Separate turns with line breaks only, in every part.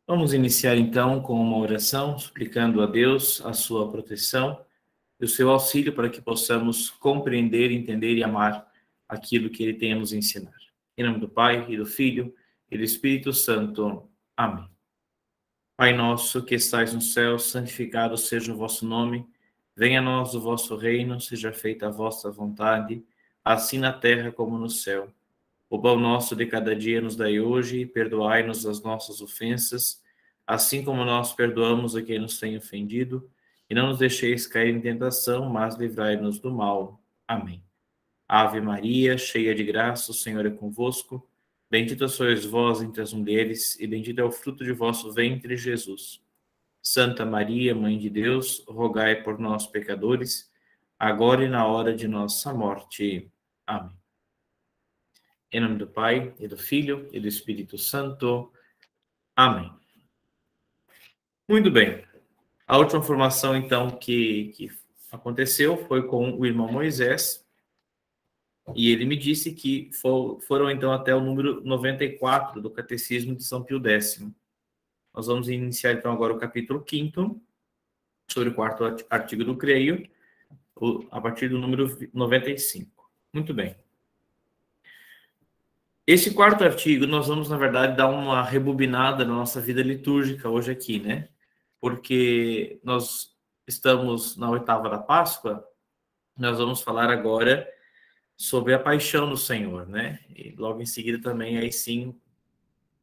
Vamos iniciar então com uma oração, suplicando a Deus a sua proteção e o seu auxílio para que possamos compreender, entender e amar aquilo que Ele tem a nos ensinar. Em nome do Pai, e do Filho, e do Espírito Santo. Amém. Pai nosso que estais no céu, santificado seja o vosso nome. Venha a nós o vosso reino, seja feita a vossa vontade, assim na terra como no céu. O pão nosso de cada dia nos dai hoje, e perdoai-nos as nossas ofensas, assim como nós perdoamos a quem nos tem ofendido, e não nos deixeis cair em tentação, mas livrai-nos do mal. Amém. Ave Maria, cheia de graça, o Senhor é convosco. Bendita sois vós entre as mulheres, e bendito é o fruto de vosso ventre, Jesus. Santa Maria, Mãe de Deus, rogai por nós, pecadores, agora e na hora de nossa morte. Amém. Em nome do Pai, e do Filho, e do Espírito Santo. Amém. Muito bem. A última formação, então, que aconteceu foi com o irmão Moisés, e ele me disse que foram, então, até o número 94 do Catecismo de São Pio X. Nós vamos iniciar, então, agora o capítulo 5º, sobre o quarto artigo do Creio, a partir do número 95. Muito bem. Esse quarto artigo, nós vamos, na verdade, dar uma rebobinada na nossa vida litúrgica hoje aqui, né? Porque nós estamos na oitava da Páscoa, nós vamos falar agora sobre a paixão do Senhor, né? E logo em seguida também, aí sim,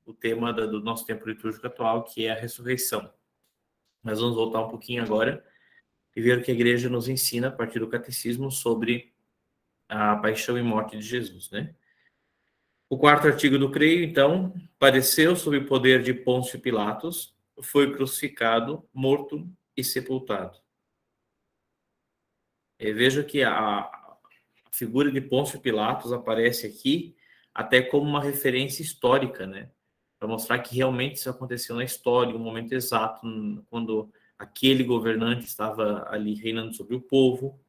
o tema do nosso tempo litúrgico atual, que é a ressurreição. Nós vamos voltar um pouquinho agora e ver o que a igreja nos ensina a partir do catecismo sobre a paixão e morte de Jesus, né? O quarto artigo do Creio, então, padeceu sob o poder de Pôncio Pilatos, foi crucificado, morto e sepultado. Veja que a figura de Pôncio Pilatos aparece aqui até como uma referência histórica, né? Para mostrar que realmente isso aconteceu na história, um momento exato, quando aquele governante estava ali reinando sobre o povo.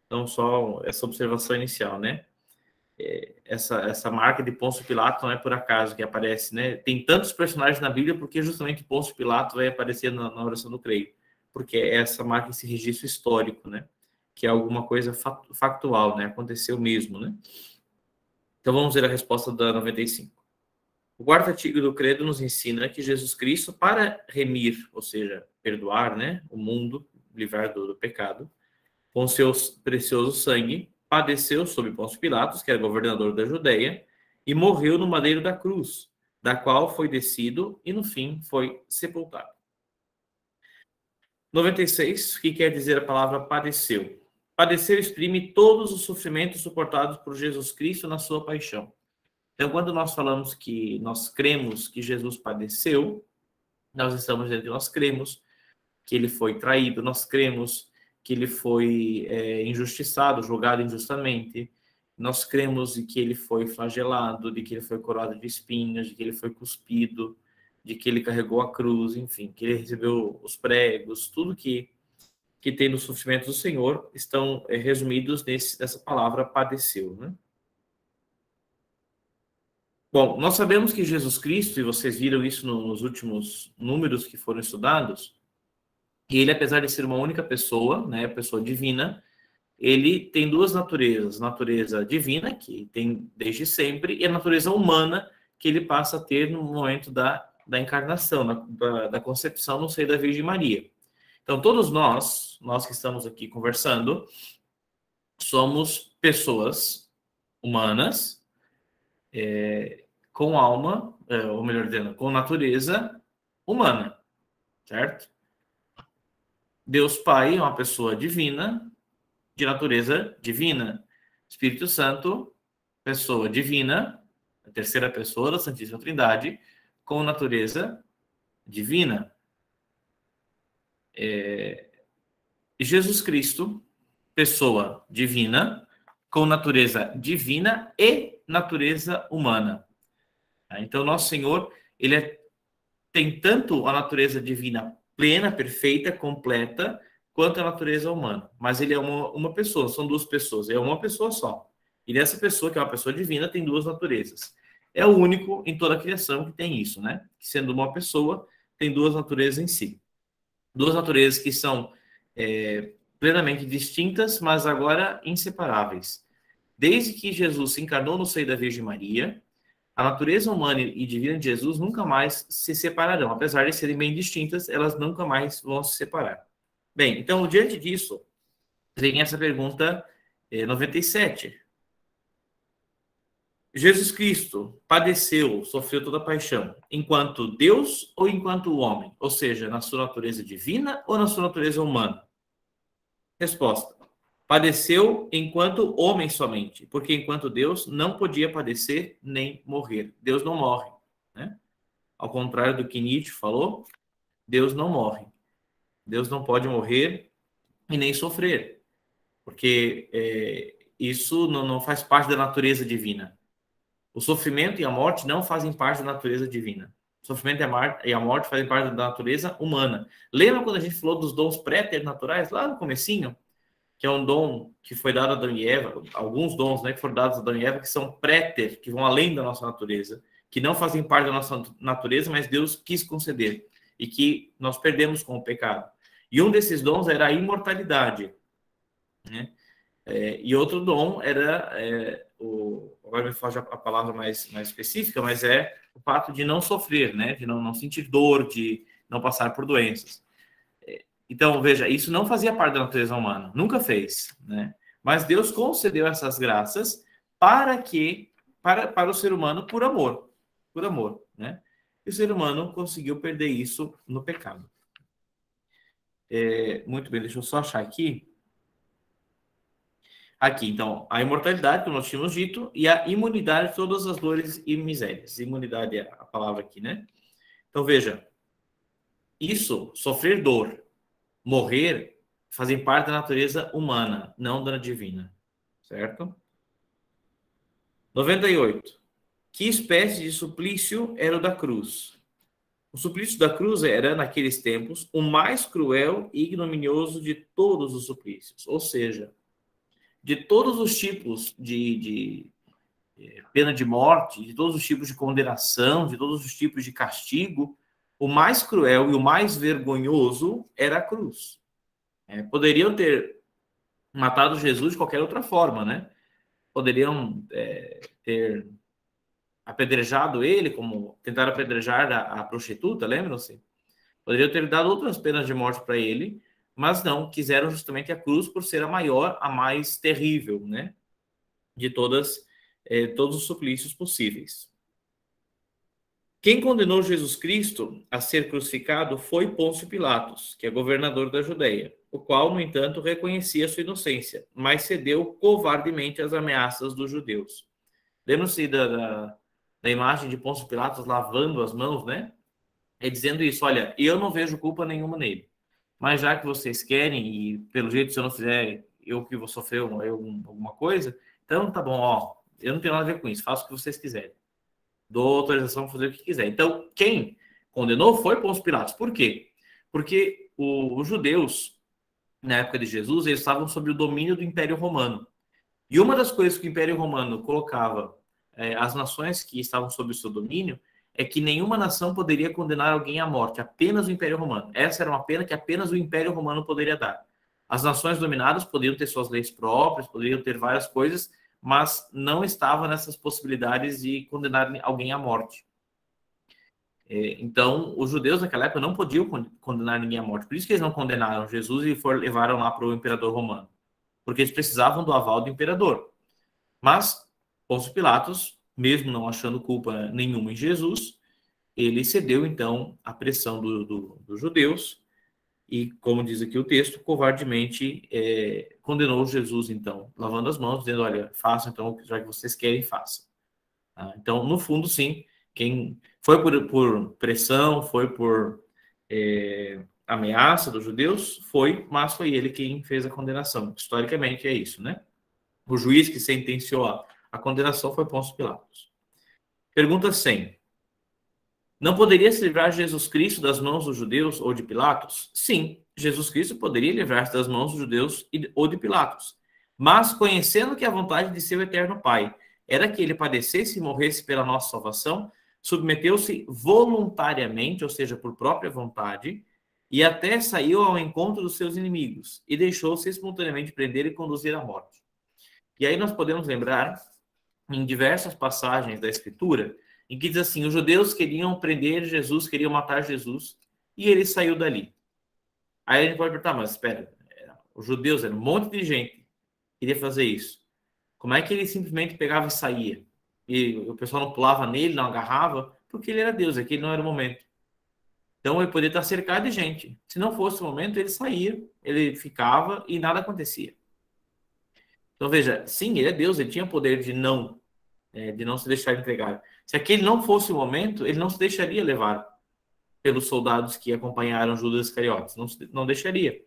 Então, só essa observação inicial, né? Essa marca de Pôncio Pilato não é por acaso que aparece, né? Tem tantos personagens na Bíblia porque justamente Pôncio Pilato vai aparecer na oração do Creio, porque é essa marca, esse registro histórico, né? Que é alguma coisa factual, né? Aconteceu mesmo, né? Então vamos ver a resposta da 95. O quarto artigo do Credo nos ensina que Jesus Cristo, para remir, ou seja, perdoar, né, o mundo, livrar do pecado, com seu precioso sangue, padeceu sob Pôncio Pilatos, que era governador da Judeia, e morreu no madeiro da cruz, da qual foi descido e, no fim, foi sepultado. 96, o que quer dizer a palavra padeceu? Padeceu exprime todos os sofrimentos suportados por Jesus Cristo na sua paixão. Então, quando nós falamos que nós cremos que Jesus padeceu, nós estamos dizendo que nós cremos que ele foi traído, nós cremos que ele foi injustiçado, julgado injustamente, nós cremos de que ele foi flagelado, de que ele foi coroado de espinhos, de que ele foi cuspido, de que ele carregou a cruz, enfim, que ele recebeu os pregos, tudo que tem no sofrimento do Senhor estão resumidos nessa palavra padeceu, né? Bom, nós sabemos que Jesus Cristo, e vocês viram isso nos últimos números que foram estudados, e ele, apesar de ser uma única pessoa, né, pessoa divina, ele tem duas naturezas. Natureza divina, que tem desde sempre, e a natureza humana, que ele passa a ter no momento da encarnação, da concepção no seio da Virgem Maria. Então, todos nós que estamos aqui conversando, somos pessoas humanas, com alma, ou melhor dizendo, com natureza humana, certo? Deus Pai é uma pessoa divina, de natureza divina. Espírito Santo, pessoa divina, a terceira pessoa da Santíssima Trindade, com natureza divina. Jesus Cristo, pessoa divina, com natureza divina e natureza humana. Então, nosso Senhor, ele tem tanto a natureza divina plena, perfeita, completa, quanto a natureza humana. Mas ele é uma pessoa, são duas pessoas, é uma pessoa só. E nessa pessoa, que é uma pessoa divina, tem duas naturezas. É o único em toda a criação que tem isso, né? Sendo uma pessoa, tem duas naturezas em si. Duas naturezas que são plenamente distintas, mas agora inseparáveis. Desde que Jesus se encarnou no seio da Virgem Maria, a natureza humana e divina de Jesus nunca mais se separarão. Apesar de serem bem distintas, elas nunca mais vão se separar. Bem, então, diante disso, vem essa pergunta 97. Jesus Cristo padeceu, sofreu toda a paixão, enquanto Deus ou enquanto homem? Ou seja, na sua natureza divina ou na sua natureza humana? Resposta: padeceu enquanto homem somente, porque enquanto Deus não podia padecer nem morrer. Deus não morre, né? Ao contrário do que Nietzsche falou, Deus não morre. Deus não pode morrer e nem sofrer, porque isso não faz parte da natureza divina. O sofrimento e a morte não fazem parte da natureza divina. O sofrimento e a morte fazem parte da natureza humana. Lembra quando a gente falou dos dons pré-naturais, lá no comecinho? Que é um dom que foi dado a Adão e Eva, alguns dons, né, que foram dados a Adão e Eva, que são préter, que vão além da nossa natureza, que não fazem parte da nossa natureza, mas Deus quis conceder, e que nós perdemos com o pecado. E um desses dons era a imortalidade, né? E outro dom era, agora me foge a palavra mais específica, mas é o fato de não sofrer, né? De não sentir dor, de não passar por doenças. Então, veja, isso não fazia parte da natureza humana, nunca fez, né? Mas Deus concedeu essas graças para o ser humano por amor, né? E o ser humano conseguiu perder isso no pecado. Muito bem, deixa eu só achar aqui. Aqui, então, a imortalidade, como nós tínhamos dito, e a imunidade de todas as dores e misérias. Imunidade é a palavra aqui, né? Então, veja, isso, sofrer dor, morrer, fazem parte da natureza humana, não da divina. Certo? 98. Que espécie de suplício era o da cruz? O suplício da cruz era, naqueles tempos, o mais cruel e ignominioso de todos os suplícios. Ou seja, de todos os tipos de pena de morte, de todos os tipos de condenação, de todos os tipos de castigo, o mais cruel e o mais vergonhoso era a cruz. Poderiam ter matado Jesus de qualquer outra forma, né? Poderiam ter apedrejado ele, como tentaram apedrejar a prostituta, lembram-se? Poderiam ter dado outras penas de morte para ele, mas não, quiseram justamente a cruz por ser a maior, a mais terrível, né? De todos os suplícios possíveis. Quem condenou Jesus Cristo a ser crucificado foi Pôncio Pilatos, que é governador da Judeia, o qual, no entanto, reconhecia sua inocência, mas cedeu covardemente às ameaças dos judeus. Lembram-se da imagem de Pôncio Pilatos lavando as mãos, né? Dizendo isso: olha, eu não vejo culpa nenhuma nele, mas já que vocês querem, e pelo jeito, se eu não fizer, eu que vou sofrer alguma coisa, então tá bom, ó, eu não tenho nada a ver com isso, faço o que vocês quiserem. Dou autorização para fazer o que quiser. Então, quem condenou foi Pôncio Pilatos. Por quê? Porque os judeus, na época de Jesus, eles estavam sob o domínio do Império Romano. E uma das coisas que o Império Romano colocava as nações que estavam sob o seu domínio é que nenhuma nação poderia condenar alguém à morte, apenas o Império Romano. Essa era uma pena que apenas o Império Romano poderia dar. As nações dominadas poderiam ter suas leis próprias, poderiam ter várias coisas, mas não estava nessas possibilidades de condenar alguém à morte. Então, os judeus naquela época não podiam condenar ninguém à morte. Por isso que eles não condenaram Jesus e levaram lá para o imperador romano. Porque eles precisavam do aval do imperador. Mas Pôncio Pilatos, mesmo não achando culpa nenhuma em Jesus, ele cedeu, então, à pressão dos judeus e, como diz aqui o texto, covardemente condenou Jesus, então, lavando as mãos, dizendo: olha, façam, então, já que vocês querem, façam. Então, no fundo, sim, quem foi por pressão, foi por ameaça dos judeus, mas foi ele quem fez a condenação. Historicamente é isso, né? O juiz que sentenciou a condenação foi Pôncio Pilatos. Pergunta 100. Não poderia se livrar Jesus Cristo das mãos dos judeus ou de Pilatos? Sim, Jesus Cristo poderia livrar-se das mãos dos judeus ou de Pilatos. Mas, conhecendo que a vontade de seu eterno Pai era que ele padecesse e morresse pela nossa salvação, submeteu-se voluntariamente, ou seja, por própria vontade, e até saiu ao encontro dos seus inimigos, e deixou-se espontaneamente prender e conduzir à morte. E aí nós podemos lembrar, em diversas passagens da Escritura, em que diz assim, os judeus queriam prender Jesus, queriam matar Jesus, e ele saiu dali. Aí a gente pode perguntar, mas espera, os judeus eram um monte de gente que queria fazer isso. Como é que ele simplesmente pegava e saía? E o pessoal não pulava nele, não agarrava, porque ele era Deus, aquele não era o momento. Então ele poderia estar cercado de gente. Se não fosse o momento, ele saía, ele ficava e nada acontecia. Então veja, sim, ele é Deus, ele tinha o poder de não se deixar entregar. Se aquele não fosse o momento, ele não se deixaria levar pelos soldados que acompanharam Judas Iscariotes, não deixaria.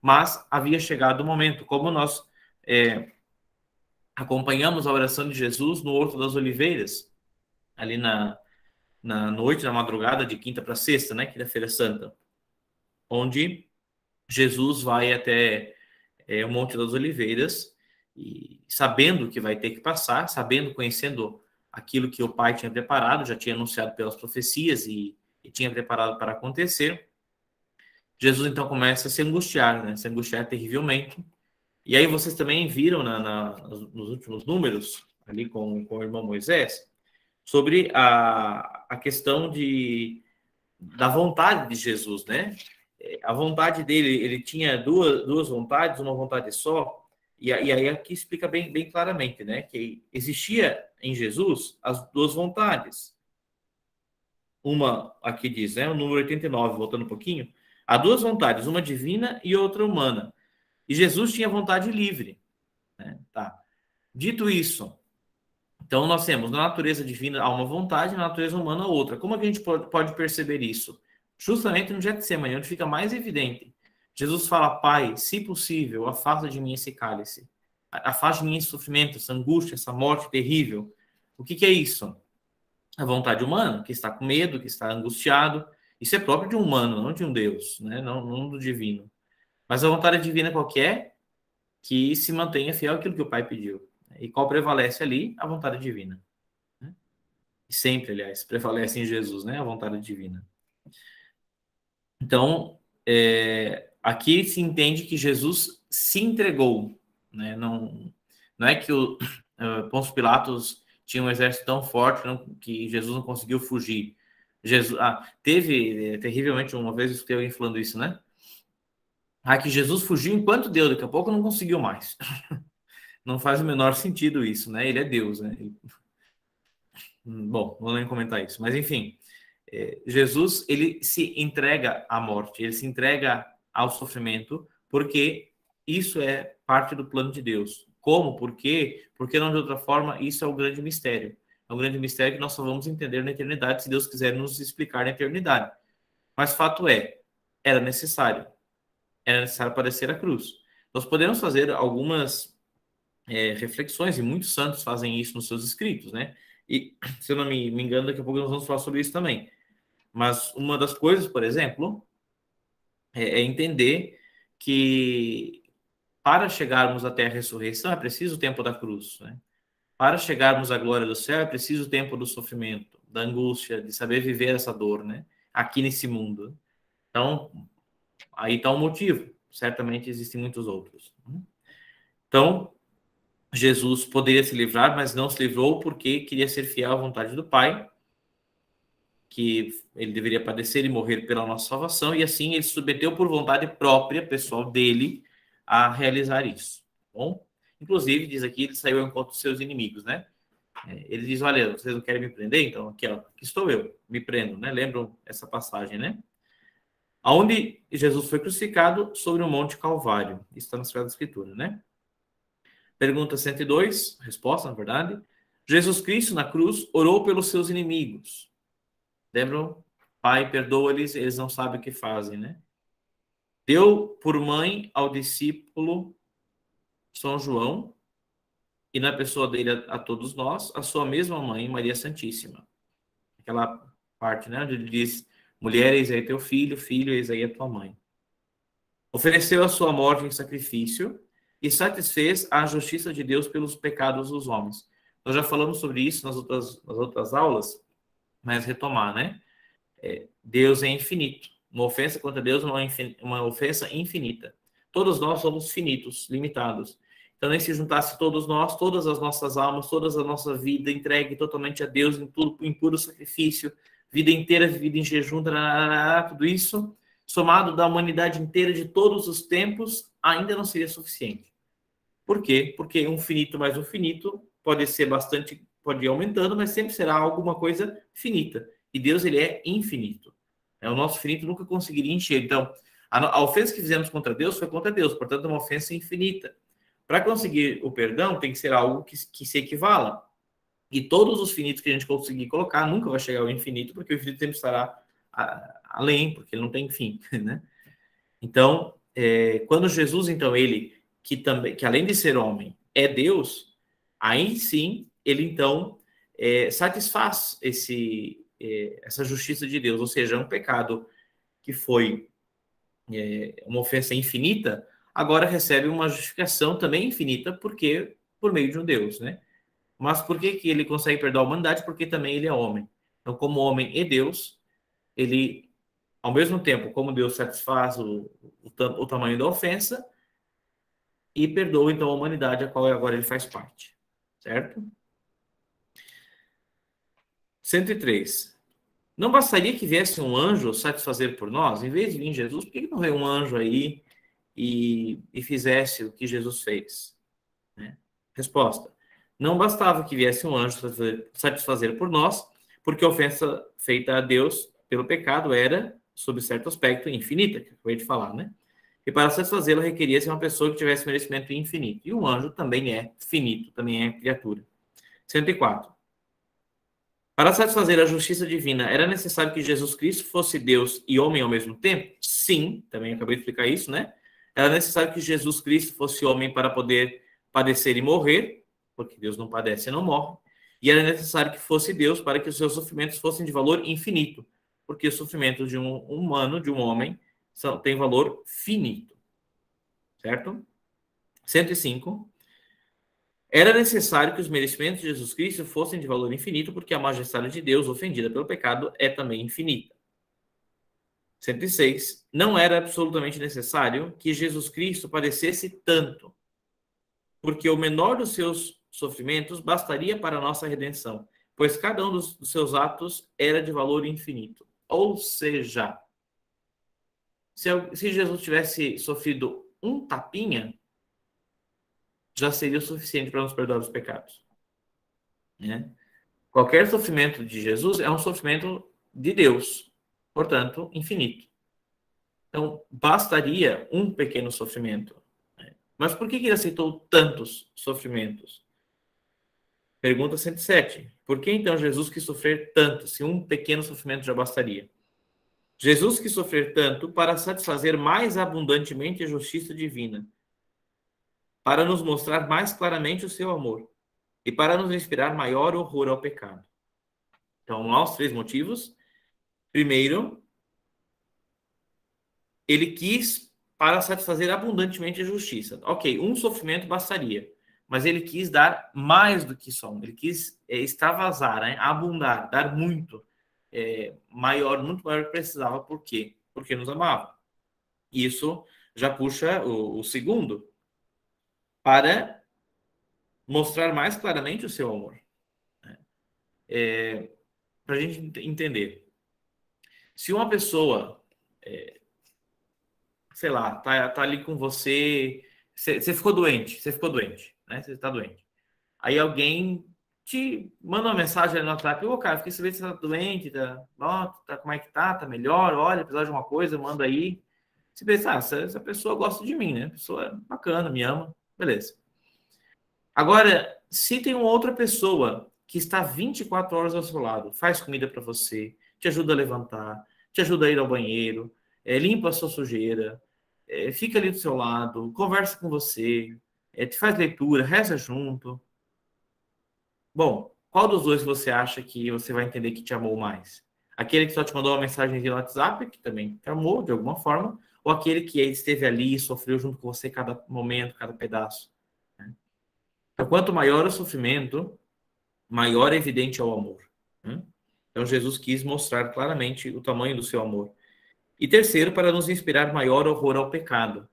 Mas havia chegado o momento, como nós acompanhamos a oração de Jesus no Horto das Oliveiras, ali na noite, na madrugada de quinta para sexta, né, quinta-feira santa, onde Jesus vai até o Monte das Oliveiras, e sabendo que vai ter que passar, conhecendo aquilo que o Pai tinha preparado, já tinha anunciado pelas profecias e tinha preparado para acontecer, Jesus então começa a se angustiar, né? Se angustiar terrivelmente. E aí vocês também viram nos últimos números, ali com o irmão Moisés, sobre a questão da vontade de Jesus, né? A vontade dele, ele tinha duas vontades, uma vontade só, e aí aqui explica bem claramente, né? Que existia em Jesus as duas vontades. Uma, aqui diz, né? O número 89, voltando um pouquinho, há duas vontades, uma divina e outra humana. E Jesus tinha vontade livre, né? Tá. Dito isso, então nós temos na natureza divina há uma vontade, na natureza humana outra. Como é que a gente pode perceber isso? Justamente no Getsemane, onde fica mais evidente. Jesus fala, Pai, se possível, afasta de mim esse cálice. Afasta de mim esse sofrimento, essa angústia, essa morte terrível. O que é isso? A vontade humana, que está com medo, que está angustiado. Isso é próprio de um humano, não de um Deus, né? Não do divino. Mas a vontade divina qualquer que se mantenha fiel àquilo que o Pai pediu. E qual prevalece ali? A vontade divina. E sempre, aliás, prevalece em Jesus, né? A vontade divina. Então, aqui se entende que Jesus se entregou, né? Não é que o Pôncio Pilatos tinha um exército tão forte que Jesus não conseguiu fugir. Teve terrivelmente uma vez eu escutei alguém falando isso, né? Que Jesus fugiu enquanto deu, daqui a pouco não conseguiu mais. Não faz o menor sentido isso, né? Ele é Deus, né? Bom, vou nem comentar isso, mas enfim, Jesus, ele se entrega à morte, ele se entrega ao sofrimento, porque isso é parte do plano de Deus. Como? Por quê? Porque não de outra forma, isso é o grande mistério. É um grande mistério que nós só vamos entender na eternidade, se Deus quiser nos explicar na eternidade. Mas fato era necessário para descer a cruz. Nós podemos fazer algumas reflexões, e muitos santos fazem isso nos seus escritos, né? E, se eu não me engano, daqui a pouco nós vamos falar sobre isso também. Mas uma das coisas, por exemplo, é entender que para chegarmos até a ressurreição é preciso o tempo da cruz, né? Para chegarmos à glória do céu é preciso o tempo do sofrimento, da angústia, de saber viver essa dor, né? Aqui nesse mundo. Então, aí está o motivo. Certamente existem muitos outros. Então, Jesus poderia se livrar, mas não se livrou porque queria ser fiel à vontade do Pai, que ele deveria padecer e morrer pela nossa salvação, e assim ele se submeteu por vontade própria, pessoal dele, a realizar isso. Bom, inclusive, diz aqui, ele saiu ao encontro dos seus inimigos, né? Ele diz, olha, vocês não querem me prender? Então, aqui, ó, aqui estou eu, me prendo, né? Lembram essa passagem, né? Onde Jesus foi crucificado sobre o Monte Calvário. Isso está na Sagrada Escritura, né? Pergunta 102, resposta, na verdade. Jesus Cristo, na cruz, orou pelos seus inimigos. Lembram? Pai, perdoa-lhes, eles não sabem o que fazem, né? Deu por mãe ao discípulo São João, e na pessoa dele a todos nós, a sua mesma mãe, Maria Santíssima. Aquela parte, né, onde ele diz, mulher, eis aí teu filho, filho, eis aí a tua mãe. Ofereceu a sua morte em sacrifício e satisfez a justiça de Deus pelos pecados dos homens. Nós já falamos sobre isso nas outras aulas, Mas retomar, né? Deus é infinito. Uma ofensa contra Deus não é uma ofensa infinita. Todos nós somos finitos, limitados. Então, nem se juntasse todos nós, todas as nossas almas, toda a nossa vida entregue totalmente a Deus em puro sacrifício, vida inteira vivida em jejum, tudo isso, somado da humanidade inteira de todos os tempos, ainda não seria suficiente. Por quê? Porque um finito mais um finito pode ser bastante, pode ir aumentando, mas sempre será alguma coisa finita. E Deus, ele é infinito. O nosso finito nunca conseguiria encher. Então, a ofensa que fizemos contra Deus foi contra Deus, portanto, é uma ofensa infinita. Para conseguir o perdão, tem que ser algo que se equivala. E todos os finitos que a gente conseguir colocar nunca vai chegar ao infinito, porque o infinito sempre estará além, porque ele não tem fim, né? Então, quando Jesus, então, ele, que além de ser homem, é Deus, aí sim, ele, então, satisfaz essa justiça de Deus, ou seja, um pecado que foi uma ofensa infinita, agora recebe uma justificação também infinita, porque por meio de um Deus, né? Mas por que ele consegue perdoar a humanidade? Porque também ele é homem. Então, como homem e Deus, ele, ao mesmo tempo, como Deus satisfaz o tamanho da ofensa, e perdoa, então, a humanidade, a qual agora ele faz parte. Certo? 103. Não bastaria que viesse um anjo satisfazer por nós? Em vez de vir Jesus, por que não veio um anjo aí e fizesse o que Jesus fez? Né? Resposta. Não bastava que viesse um anjo satisfazer por nós, porque a ofensa feita a Deus pelo pecado era, sob certo aspecto, infinita, que eu acabei de falar, né? E para satisfazê-la requeria-se uma pessoa que tivesse merecimento infinito. E um anjo também é finito, também é criatura. 104. Para satisfazer a justiça divina, era necessário que Jesus Cristo fosse Deus e homem ao mesmo tempo? Sim, também acabei de explicar isso, né? Era necessário que Jesus Cristo fosse homem para poder padecer e morrer, porque Deus não padece e não morre. E era necessário que fosse Deus para que os seus sofrimentos fossem de valor infinito, porque o sofrimento de um humano, de um homem, tem valor finito. Certo? 105. Era necessário que os merecimentos de Jesus Cristo fossem de valor infinito, porque a majestade de Deus, ofendida pelo pecado, é também infinita. 106. Não era absolutamente necessário que Jesus Cristo padecesse tanto, porque o menor dos seus sofrimentos bastaria para a nossa redenção, pois cada um dos seus atos era de valor infinito. Ou seja, se Jesus tivesse sofrido um tapinha, já seria o suficiente para nos perdoar os pecados. Né? Qualquer sofrimento de Jesus é um sofrimento de Deus, portanto, infinito. Então, bastaria um pequeno sofrimento. Né? Mas por que ele aceitou tantos sofrimentos? Pergunta 107. Por que então Jesus quis sofrer tanto, se um pequeno sofrimento já bastaria? Jesus quis sofrer tanto para satisfazer mais abundantemente a justiça divina, para nos mostrar mais claramente o seu amor e para nos inspirar maior horror ao pecado. Então, há os 3 motivos. Primeiro, ele quis para satisfazer abundantemente a justiça. Ok, um sofrimento bastaria, mas ele quis dar mais do que só um. Ele quis extravasar, né? Abundar, dar muito, maior, muito maior do que precisava. Por quê? Porque nos amava. Isso já puxa o segundo, para mostrar mais claramente o seu amor. Para a gente entender. Se uma pessoa, sei lá, tá ali com você, você ficou doente, né? Você está doente. Aí alguém te manda uma mensagem ali no WhatsApp: ô, cara, fiquei sabendo que você tá doente, como é que tá? Tá melhor? Olha, precisar de uma coisa, manda aí. Você pensa, essa pessoa gosta de mim, né? A pessoa é bacana, me ama, beleza. Agora, se tem uma outra pessoa que está 24 horas ao seu lado, faz comida para você, te ajuda a levantar, te ajuda a ir ao banheiro, limpa a sua sujeira, fica ali do seu lado, conversa com você, te faz leitura, reza junto. Bom, qual dos dois você acha que você vai entender que te amou mais? Aquele que só te mandou uma mensagem no WhatsApp, que também te amou de alguma forma, ou aquele que esteve ali e sofreu junto com você cada momento, cada pedaço? Né? Então, quanto maior o sofrimento, maior é evidente é o amor. Né? Então, Jesus quis mostrar claramente o tamanho do seu amor. E terceiro, para nos inspirar maior horror ao pecado.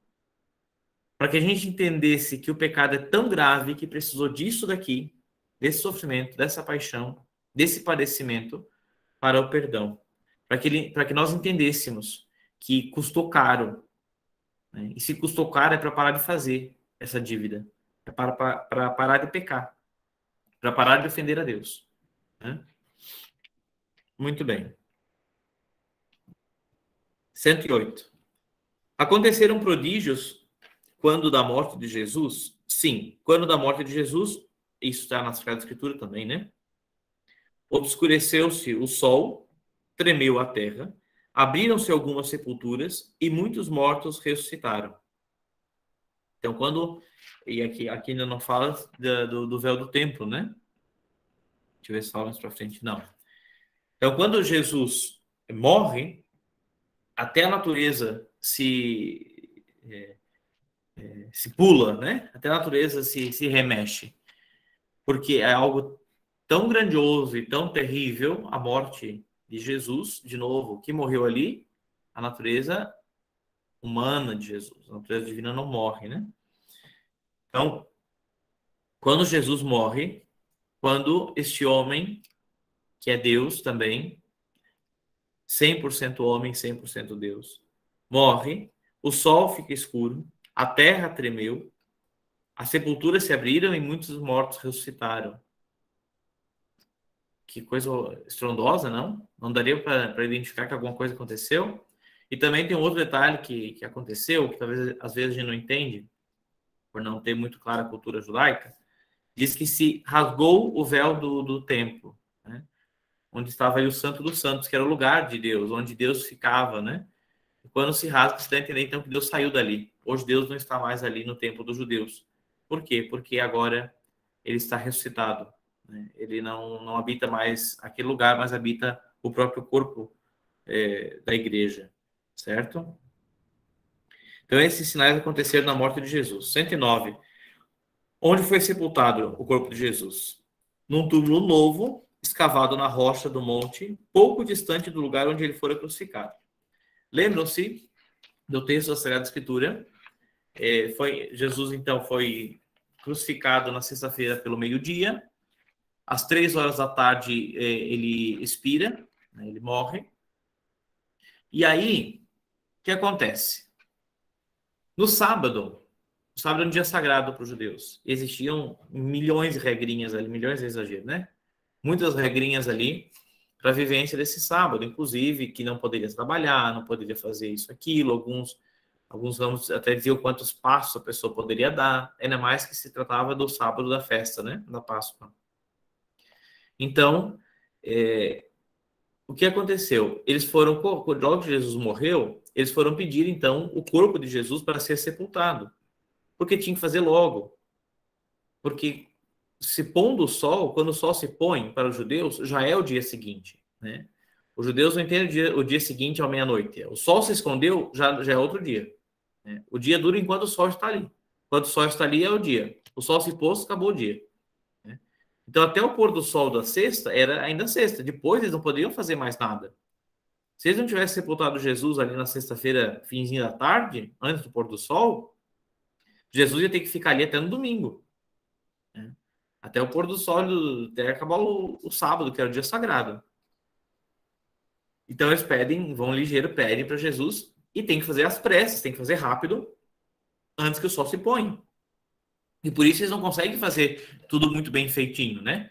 Para que a gente entendesse que o pecado é tão grave que precisou disso daqui, desse sofrimento, dessa paixão, desse padecimento, para o perdão. Para que nós entendêssemos que custou caro. Né? E se custou caro é para parar de fazer essa dívida. É para parar de pecar. Para parar de ofender a Deus. Né? Muito bem. 108. Aconteceram prodígios quando da morte de Jesus? Sim, quando da morte de Jesus, isso está na Sagrada Escritura também, né? Obscureceu-se o sol, tremeu a terra, abriram-se algumas sepulturas e muitos mortos ressuscitaram. Então, e aqui ainda não fala do véu do templo, né? Deixa eu ver se fala mais para frente. Não. Então, quando Jesus morre, até a natureza se pula, né? Até a natureza se remexe. Porque é algo tão grandioso e tão terrível, a morte de Jesus, de novo, que morreu ali, a natureza humana de Jesus. A natureza divina não morre, né? Então, quando Jesus morre, quando este homem, que é Deus também, 100% homem, 100% Deus, morre, o sol fica escuro, a terra tremeu, as sepulturas se abriram e muitos mortos ressuscitaram. Que coisa estrondosa, não? Não daria para identificar que alguma coisa aconteceu? E também tem um outro detalhe que aconteceu, que talvez às vezes a gente não entende, por não ter muito clara a cultura judaica, diz que se rasgou o véu do templo, né? Onde estava aí o Santo dos Santos, que era o lugar de Deus, onde Deus ficava, né? E quando se rasga, você dá a entender então que Deus saiu dali. Hoje Deus não está mais ali no templo dos judeus. Por quê? Porque agora ele está ressuscitado. Né? Ele não habita mais aquele lugar, mas habita o próprio corpo da igreja. Certo? Então, esses sinais aconteceram na morte de Jesus. 109. Onde foi sepultado o corpo de Jesus? Num túmulo novo, escavado na rocha do monte, pouco distante do lugar onde ele fora crucificado. Lembram-se do texto da Sagrada Escritura? Jesus, então, foi crucificado na sexta-feira pelo meio-dia. Às 3 horas da tarde, ele expira, né, ele morre. E aí, o que acontece? No sábado é um dia sagrado para os judeus. Existiam milhões de regrinhas ali, milhões de exageros, né? Muitas regrinhas ali para a vivência desse sábado, inclusive que não poderia trabalhar, não poderia fazer isso, aquilo. Alguns ramos até diziam quantos passos a pessoa poderia dar, ainda mais que se tratava do sábado da festa, né? Da Páscoa. Então, o que aconteceu? Eles foram, logo que Jesus morreu, eles foram pedir, então, o corpo de Jesus para ser sepultado. Porque tinha que fazer logo. Porque se pondo o sol, quando o sol se põe para os judeus, já é o dia seguinte, né? Os judeus não entendem o dia seguinte à meia-noite. O sol se escondeu, já é outro dia. Né? O dia dura enquanto o sol está ali. Enquanto o sol está ali, é o dia. O sol se pôs, acabou o dia. Né? Então, até o pôr do sol da sexta, era ainda sexta. Depois, eles não poderiam fazer mais nada. Se eles não tivessem sepultado Jesus ali na sexta-feira, finzinho da tarde, antes do pôr do sol, Jesus ia ter que ficar ali até no domingo. Né? Até o pôr do sol, até acabar o sábado, que era o dia sagrado. Então, eles vão ligeiro, pedem para Jesus e tem que fazer as pressas, tem que fazer rápido antes que o sol se ponha. E por isso eles não conseguem fazer tudo muito bem feitinho, né?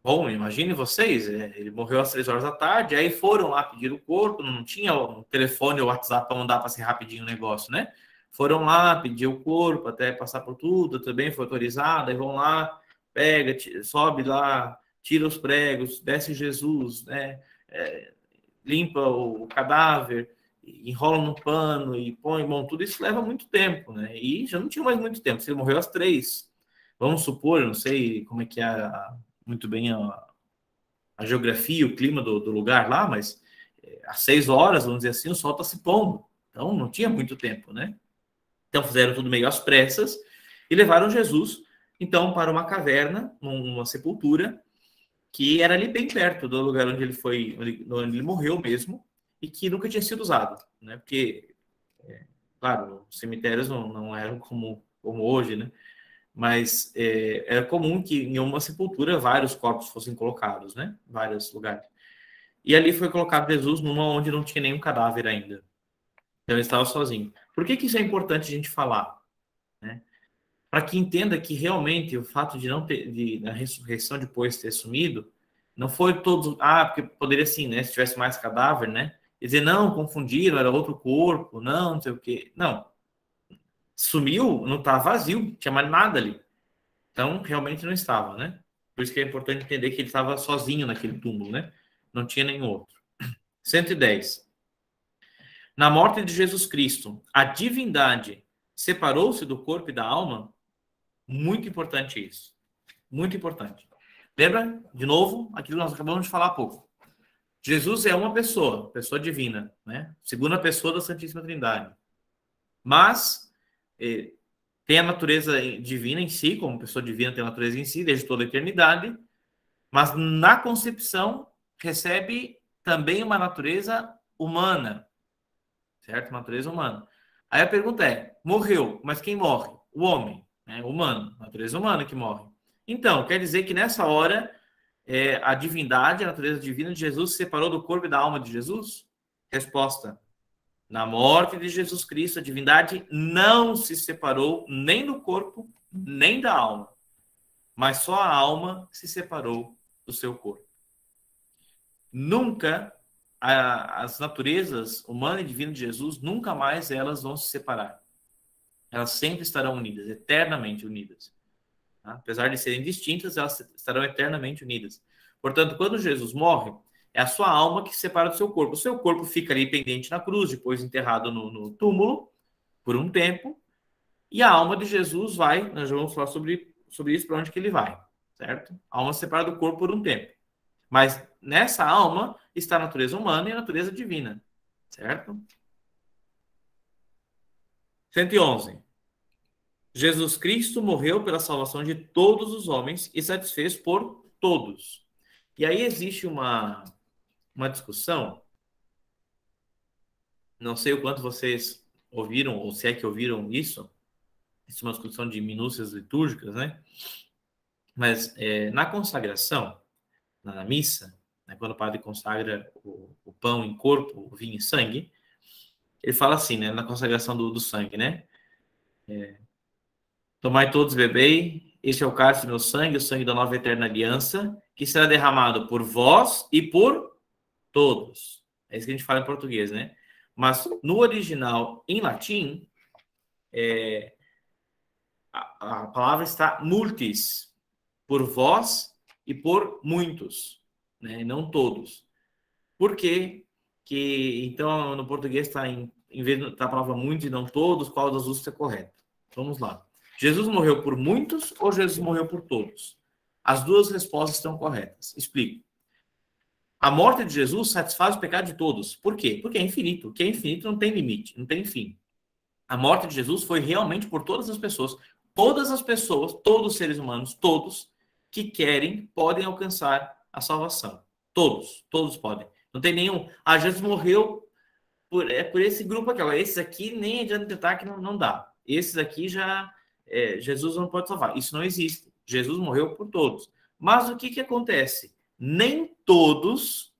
Bom, imagine vocês, ele morreu às 3 horas da tarde, aí foram lá pedir o corpo, não tinha um telefone ou WhatsApp para mandar para ser rapidinho o negócio, né? Foram lá, pedir o corpo, até passar por tudo, também foi autorizado, aí vão lá, pega, sobe lá, tira os pregos, desce Jesus, né? Limpa o cadáver, enrola no pano e põe, bom, tudo isso leva muito tempo, né? E já não tinha mais muito tempo, ele morreu às 3. Vamos supor, eu não sei como é que é muito bem a geografia, o clima do lugar lá, mas às 6 horas, vamos dizer assim, o sol está se pondo. Então, não tinha muito tempo, né? Então, fizeram tudo meio às pressas e levaram Jesus, então, para uma caverna, uma sepultura, que era ali bem perto do lugar onde ele foi, onde ele morreu mesmo, e que nunca tinha sido usado, né? Porque, claro, os cemitérios não eram como hoje, né? Mas era comum que em uma sepultura vários corpos fossem colocados, né? Vários lugares. E ali foi colocado Jesus numa onde não tinha nenhum cadáver ainda. Então ele estava sozinho. Por que isso é importante a gente falar, né? Para que entenda que realmente o fato de não ter, na ressurreição depois ter sumido, não foi todo, porque poderia sim, né? Se tivesse mais cadáver, né? E dizer, não, confundiram, era outro corpo, não sei o quê. Não. Sumiu, não estava vazio, não tinha mais nada ali. Então, realmente não estava, né? Por isso que é importante entender que ele estava sozinho naquele túmulo, né? Não tinha nenhum outro. 110. Na morte de Jesus Cristo, a divindade separou-se do corpo e da alma? Muito importante isso. Muito importante. Lembra, de novo, aquilo que nós acabamos de falar há pouco. Jesus é uma pessoa divina, né? Segunda pessoa da Santíssima Trindade. Mas tem a natureza divina em si, como pessoa divina tem a natureza em si, desde toda a eternidade, mas na concepção recebe também uma natureza humana, certo? Uma natureza humana. Aí a pergunta é, morreu, mas quem morre? O homem, né? Humano, natureza humana que morre. Então, quer dizer que nessa hora a divindade, a natureza divina de Jesus se separou do corpo e da alma de Jesus? Resposta: na morte de Jesus Cristo, a divindade não se separou nem do corpo, nem da alma, mas só a alma se separou do seu corpo. Nunca as naturezas humana e divina de Jesus, nunca mais elas vão se separar. Elas sempre estarão unidas, eternamente unidas. Tá? Apesar de serem distintas, elas estarão eternamente unidas. Portanto, quando Jesus morre, é a sua alma que se separa do seu corpo. O seu corpo fica ali pendente na cruz, depois enterrado no túmulo, por um tempo, e a alma de Jesus vai, nós já vamos falar sobre isso, para onde que ele vai, certo? A alma se separa do corpo por um tempo. Mas nessa alma está a natureza humana e a natureza divina, certo? 111. Jesus Cristo morreu pela salvação de todos os homens e satisfez por todos. E aí existe uma discussão, não sei o quanto vocês ouviram, ou se é que ouviram isso, isso é uma discussão de minúcias litúrgicas, né? Mas na consagração, na missa, né, quando o padre consagra o pão em corpo, o vinho em sangue, ele fala assim, né, na consagração do sangue, né? Tomai todos, bebei, este é o cálice do meu sangue, o sangue da nova e eterna aliança, que será derramado por vós e por todos. É isso que a gente fala em português, né? Mas no original, em latim, a palavra está multis, por vós e por muitos, né? Não todos. Por quê? Que, então, no português está em vez da palavra muitos e não todos, qual das duas é correto? Vamos lá. Jesus morreu por muitos ou Jesus morreu por todos? As duas respostas estão corretas. Explico. A morte de Jesus satisfaz o pecado de todos. Por quê? Porque é infinito. O que é infinito não tem limite, não tem fim. A morte de Jesus foi realmente por todas as pessoas. Todas as pessoas, todos os seres humanos, todos que querem, podem alcançar a salvação. Todos podem. Não tem nenhum. Jesus morreu por esse grupo aqui. Esses aqui nem adianta tentar que não dá. Esses aqui já Jesus não pode salvar. Isso não existe. Jesus morreu por todos. Mas o que acontece? Nem todos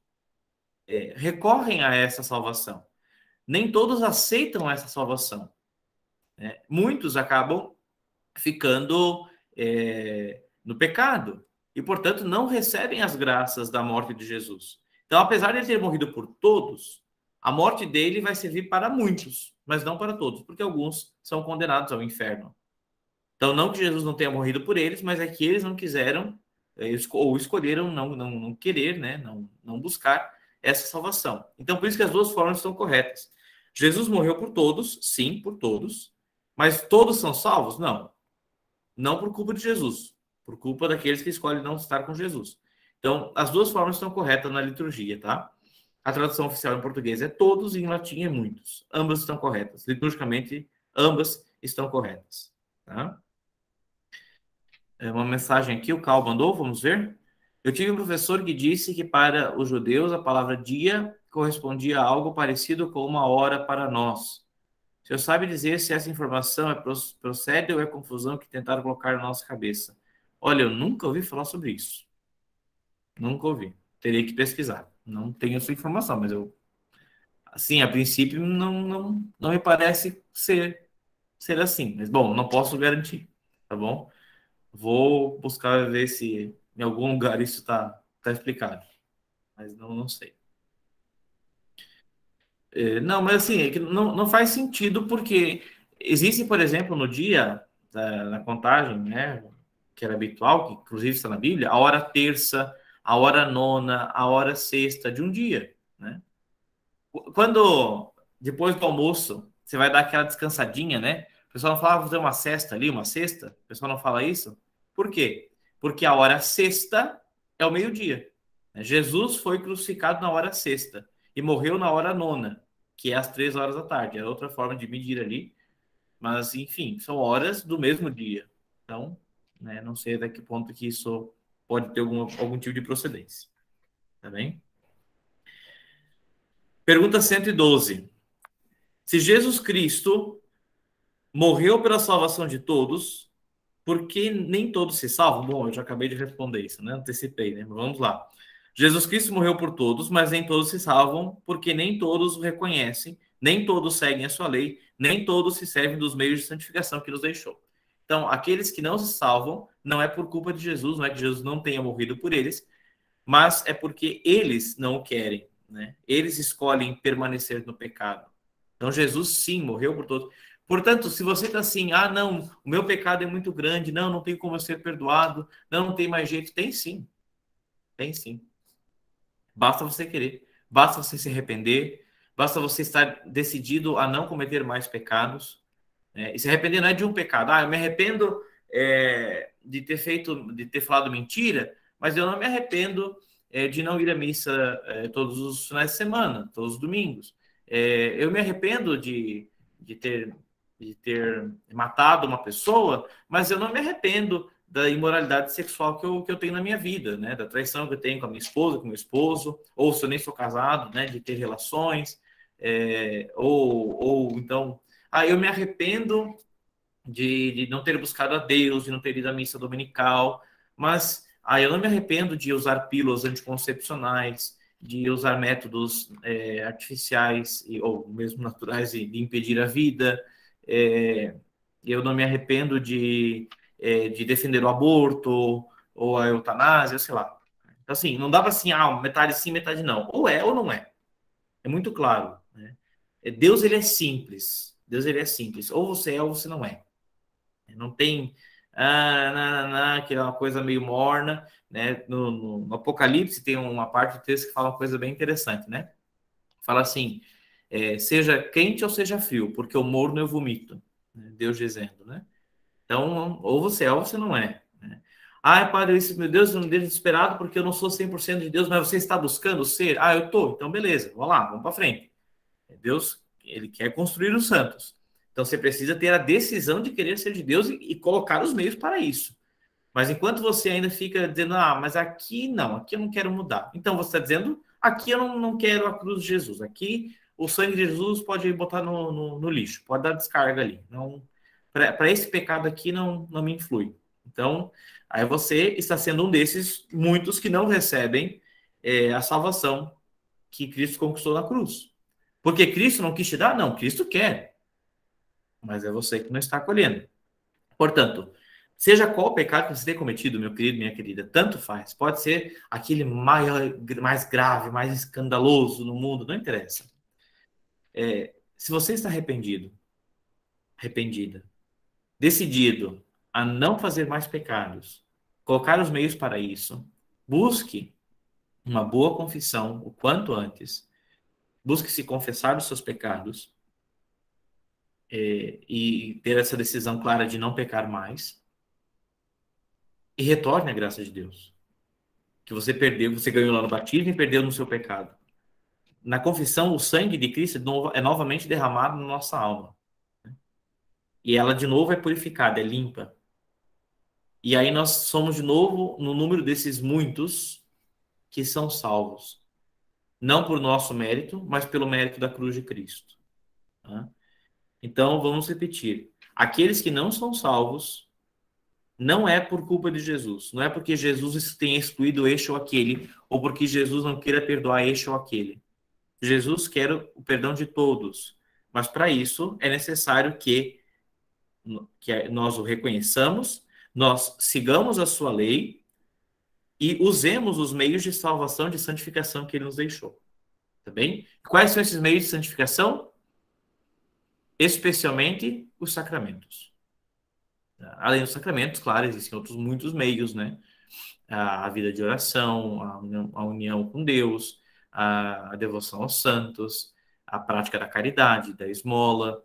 recorrem a essa salvação. Nem todos aceitam essa salvação. Muitos acabam ficando no pecado e, portanto, não recebem as graças da morte de Jesus. Então, apesar de ele ter morrido por todos, a morte dele vai servir para muitos, mas não para todos, porque alguns são condenados ao inferno. Então, não que Jesus não tenha morrido por eles, mas é que eles não quiseram ou escolheram não querer, né? não buscar essa salvação. Então, por isso que as duas formas estão corretas. Jesus morreu por todos, sim, por todos, mas todos são salvos? Não. Não por culpa de Jesus, por culpa daqueles que escolhem não estar com Jesus. Então, as duas formas estão corretas na liturgia, tá? A tradução oficial em português é todos e em latim é muitos. Ambas estão corretas. Liturgicamente, ambas estão corretas, tá? Uma mensagem aqui, o Cal mandou, vamos ver. Eu tive um professor que disse que para os judeus a palavra dia correspondia a algo parecido com uma hora para nós. O senhor sabe dizer se essa informação procede ou é confusão que tentaram colocar na nossa cabeça? Olha, eu nunca ouvi falar sobre isso. Nunca ouvi. Teria que pesquisar. Não tenho essa informação, mas eu, assim, a princípio, não me parece ser assim. Mas, bom, não posso garantir, tá bom? Vou buscar ver se em algum lugar isso tá explicado. Mas não sei. Não, mas assim, é que não faz sentido porque existe, por exemplo, no dia na contagem, né, que era habitual, que inclusive está na Bíblia, a hora terça, a hora nona, a hora sexta de um dia, né? Quando, depois do almoço, você vai dar aquela descansadinha, né? O pessoal não fala, vou fazer uma cesta ali, uma sexta? O pessoal não fala isso? Por quê? Porque a hora sexta é o meio-dia, né? Jesus foi crucificado na hora sexta e morreu na hora nona, que é às 3 horas da tarde. É outra forma de medir ali, mas, enfim, são horas do mesmo dia. Então, né, não sei até que ponto que isso pode ter algum tipo de procedência. Tá bem? Pergunta 112. Se Jesus Cristo morreu pela salvação de todos, por que nem todos se salvam? Bom, eu já acabei de responder isso, né? Antecipei, né? Mas vamos lá. Jesus Cristo morreu por todos, mas nem todos se salvam, porque nem todos o reconhecem, nem todos seguem a sua lei, nem todos se servem dos meios de santificação que nos deixou. Então, aqueles que não se salvam, não é por culpa de Jesus, não é que Jesus não tenha morrido por eles, mas é porque eles não o querem, né? Eles escolhem permanecer no pecado. Então, Jesus, sim, morreu por todos. Portanto, se você está assim, não, o meu pecado é muito grande, não tem como eu ser perdoado, não tem mais jeito. Tem sim, tem sim. Basta você querer, basta você se arrepender, basta você estar decidido a não cometer mais pecados. E se arrepender não é de um pecado. Eu me arrependo de ter falado mentira, mas eu não me arrependo de não ir à missa todos os finais de semana, todos os domingos. Eu me arrependo de ter, de ter matado uma pessoa, mas eu não me arrependo da imoralidade sexual que eu tenho na minha vida, né? Da traição que eu tenho com a minha esposa, com o meu esposo, ou se eu nem sou casado, né? De ter relações, ou então, eu me arrependo de não ter buscado a Deus, de não ter ido à missa dominical, mas eu não me arrependo de usar pílulas anticoncepcionais, de usar métodos artificiais ou mesmo naturais de impedir a vida. Eu não me arrependo de defender o aborto ou a eutanásia, sei lá. Então, assim, não dava assim, metade sim, metade não. Ou é ou não é. É muito claro, né? Deus, ele é simples. Deus, ele é simples. Ou você é ou você não é. Não tem que é uma coisa meio morna, né? No Apocalipse tem uma parte do texto que fala uma coisa bem interessante, né? Fala assim, seja quente ou seja frio, porque o morno eu vomito, né? Deus dizendo, né? Então, ou você é ou você não é, né? Padre, isso, meu Deus, não me deixa desesperado porque eu não sou 100% de Deus, mas você está buscando ser? Eu tô, então beleza, vamos lá, vamos para frente. Deus, ele quer construir os santos. Então você precisa ter a decisão de querer ser de Deus e colocar os meios para isso. Mas enquanto você ainda fica dizendo, mas aqui não, aqui eu não quero mudar. Então você está dizendo, aqui eu não quero a cruz de Jesus. Aqui o sangue de Jesus pode botar no lixo, pode dar descarga ali. Não, para esse pecado aqui não me influi. Então, aí você está sendo um desses muitos que não recebem a salvação que Cristo conquistou na cruz. Porque Cristo não quis te dar? Não, Cristo quer. Mas é você que não está acolhendo. Portanto, seja qual o pecado que você tenha cometido, meu querido, minha querida, tanto faz. Pode ser aquele mais grave, mais escandaloso no mundo, não interessa. Se você está arrependida, decidido a não fazer mais pecados, colocar os meios para isso, busque uma boa confissão o quanto antes, busque se confessar dos seus pecados, e ter essa decisão clara de não pecar mais, e retorne à graça de Deus. Que você perdeu, você ganhou lá no batismo e perdeu no seu pecado. Na confissão, o sangue de Cristo é novamente derramado na nossa alma. E ela, de novo, é purificada, é limpa. E aí nós somos de novo no número desses muitos que são salvos. Não por nosso mérito, mas pelo mérito da cruz de Cristo. Tá? Então, vamos repetir. Aqueles que não são salvos, não é por culpa de Jesus. Não é porque Jesus tenha excluído este ou aquele, ou porque Jesus não queira perdoar este ou aquele. Jesus quer o perdão de todos. Mas para isso é necessário que nós o reconheçamos, nós sigamos a sua lei e usemos os meios de salvação, de santificação que ele nos deixou. Tá bem? Quais são esses meios de santificação? Especialmente os sacramentos. Além dos sacramentos, claro, existem outros muitos meios, né? A vida de oração, a união com Deus, a devoção aos santos, a prática da caridade, da esmola,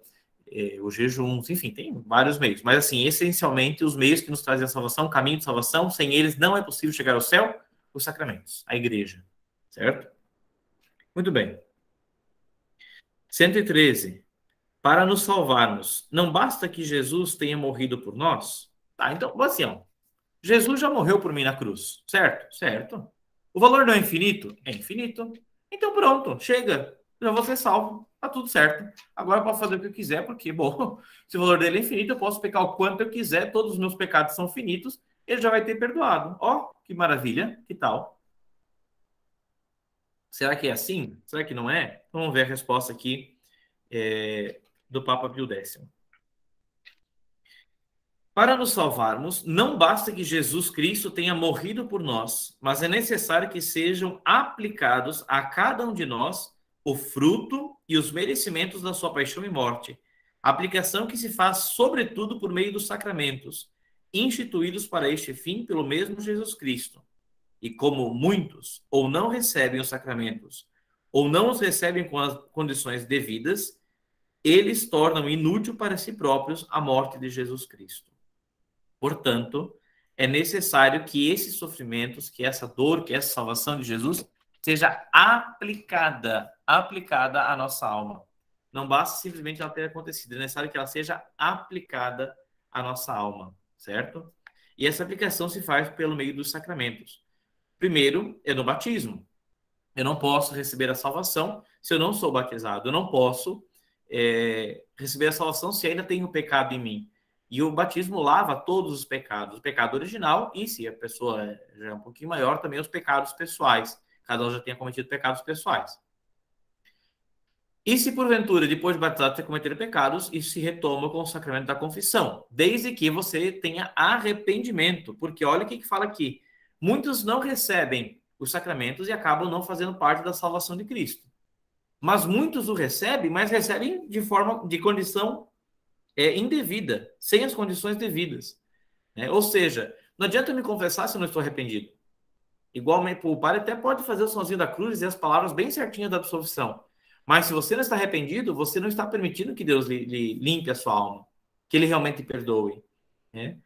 os jejuns, enfim, tem vários meios. Mas, assim, essencialmente, os meios que nos trazem a salvação, o caminho de salvação, sem eles não é possível chegar ao céu, os sacramentos, a igreja, certo? Muito bem. 113. Para nos salvarmos, não basta que Jesus tenha morrido por nós? Tá, então, assim, ó, Jesus já morreu por mim na cruz, certo? Certo. O valor não é infinito? É infinito. Então pronto, chega. Já vou ser salvo. Tá tudo certo. Agora eu posso fazer o que eu quiser, porque, bom, se o valor dele é infinito, eu posso pecar o quanto eu quiser, todos os meus pecados são finitos, ele já vai ter perdoado. Ó, que maravilha, que tal? Será que é assim? Será que não é? Vamos ver a resposta aqui do Papa Pio X. Para nos salvarmos, não basta que Jesus Cristo tenha morrido por nós, mas é necessário que sejam aplicados a cada um de nós o fruto e os merecimentos da sua paixão e morte. Aplicação que se faz, sobretudo, por meio dos sacramentos, instituídos para este fim pelo mesmo Jesus Cristo. E como muitos ou não recebem os sacramentos, ou não os recebem com as condições devidas, eles tornam inútil para si próprios a morte de Jesus Cristo. Portanto, é necessário que esses sofrimentos, que essa dor, que essa salvação de Jesus seja aplicada à nossa alma. Não basta simplesmente ela ter acontecido, é necessário que ela seja aplicada à nossa alma, certo? E essa aplicação se faz pelo meio dos sacramentos. Primeiro, é no batismo. Eu não posso receber a salvação se eu não sou batizado. Eu não posso receber a salvação se ainda tenho pecado em mim. E o batismo lava todos os pecados. O pecado original e, se a pessoa já é um pouquinho maior, também os pecados pessoais. Cada um já tenha cometido pecados pessoais. E se, porventura, depois de batizado, você cometer pecados, isso se retoma com o sacramento da confissão. Desde que você tenha arrependimento. Porque olha o que fala aqui. Muitos não recebem os sacramentos e acabam não fazendo parte da salvação de Cristo. Mas muitos o recebem, mas recebem de condição indevida, sem as condições devidas. Né? Ou seja, não adianta me confessar se eu não estou arrependido. Igualmente, o padre até pode fazer o sonzinho da cruz e dizer as palavras bem certinhas da absolvição. Mas se você não está arrependido, você não está permitindo que Deus lhe limpe a sua alma, que ele realmente perdoe. Né?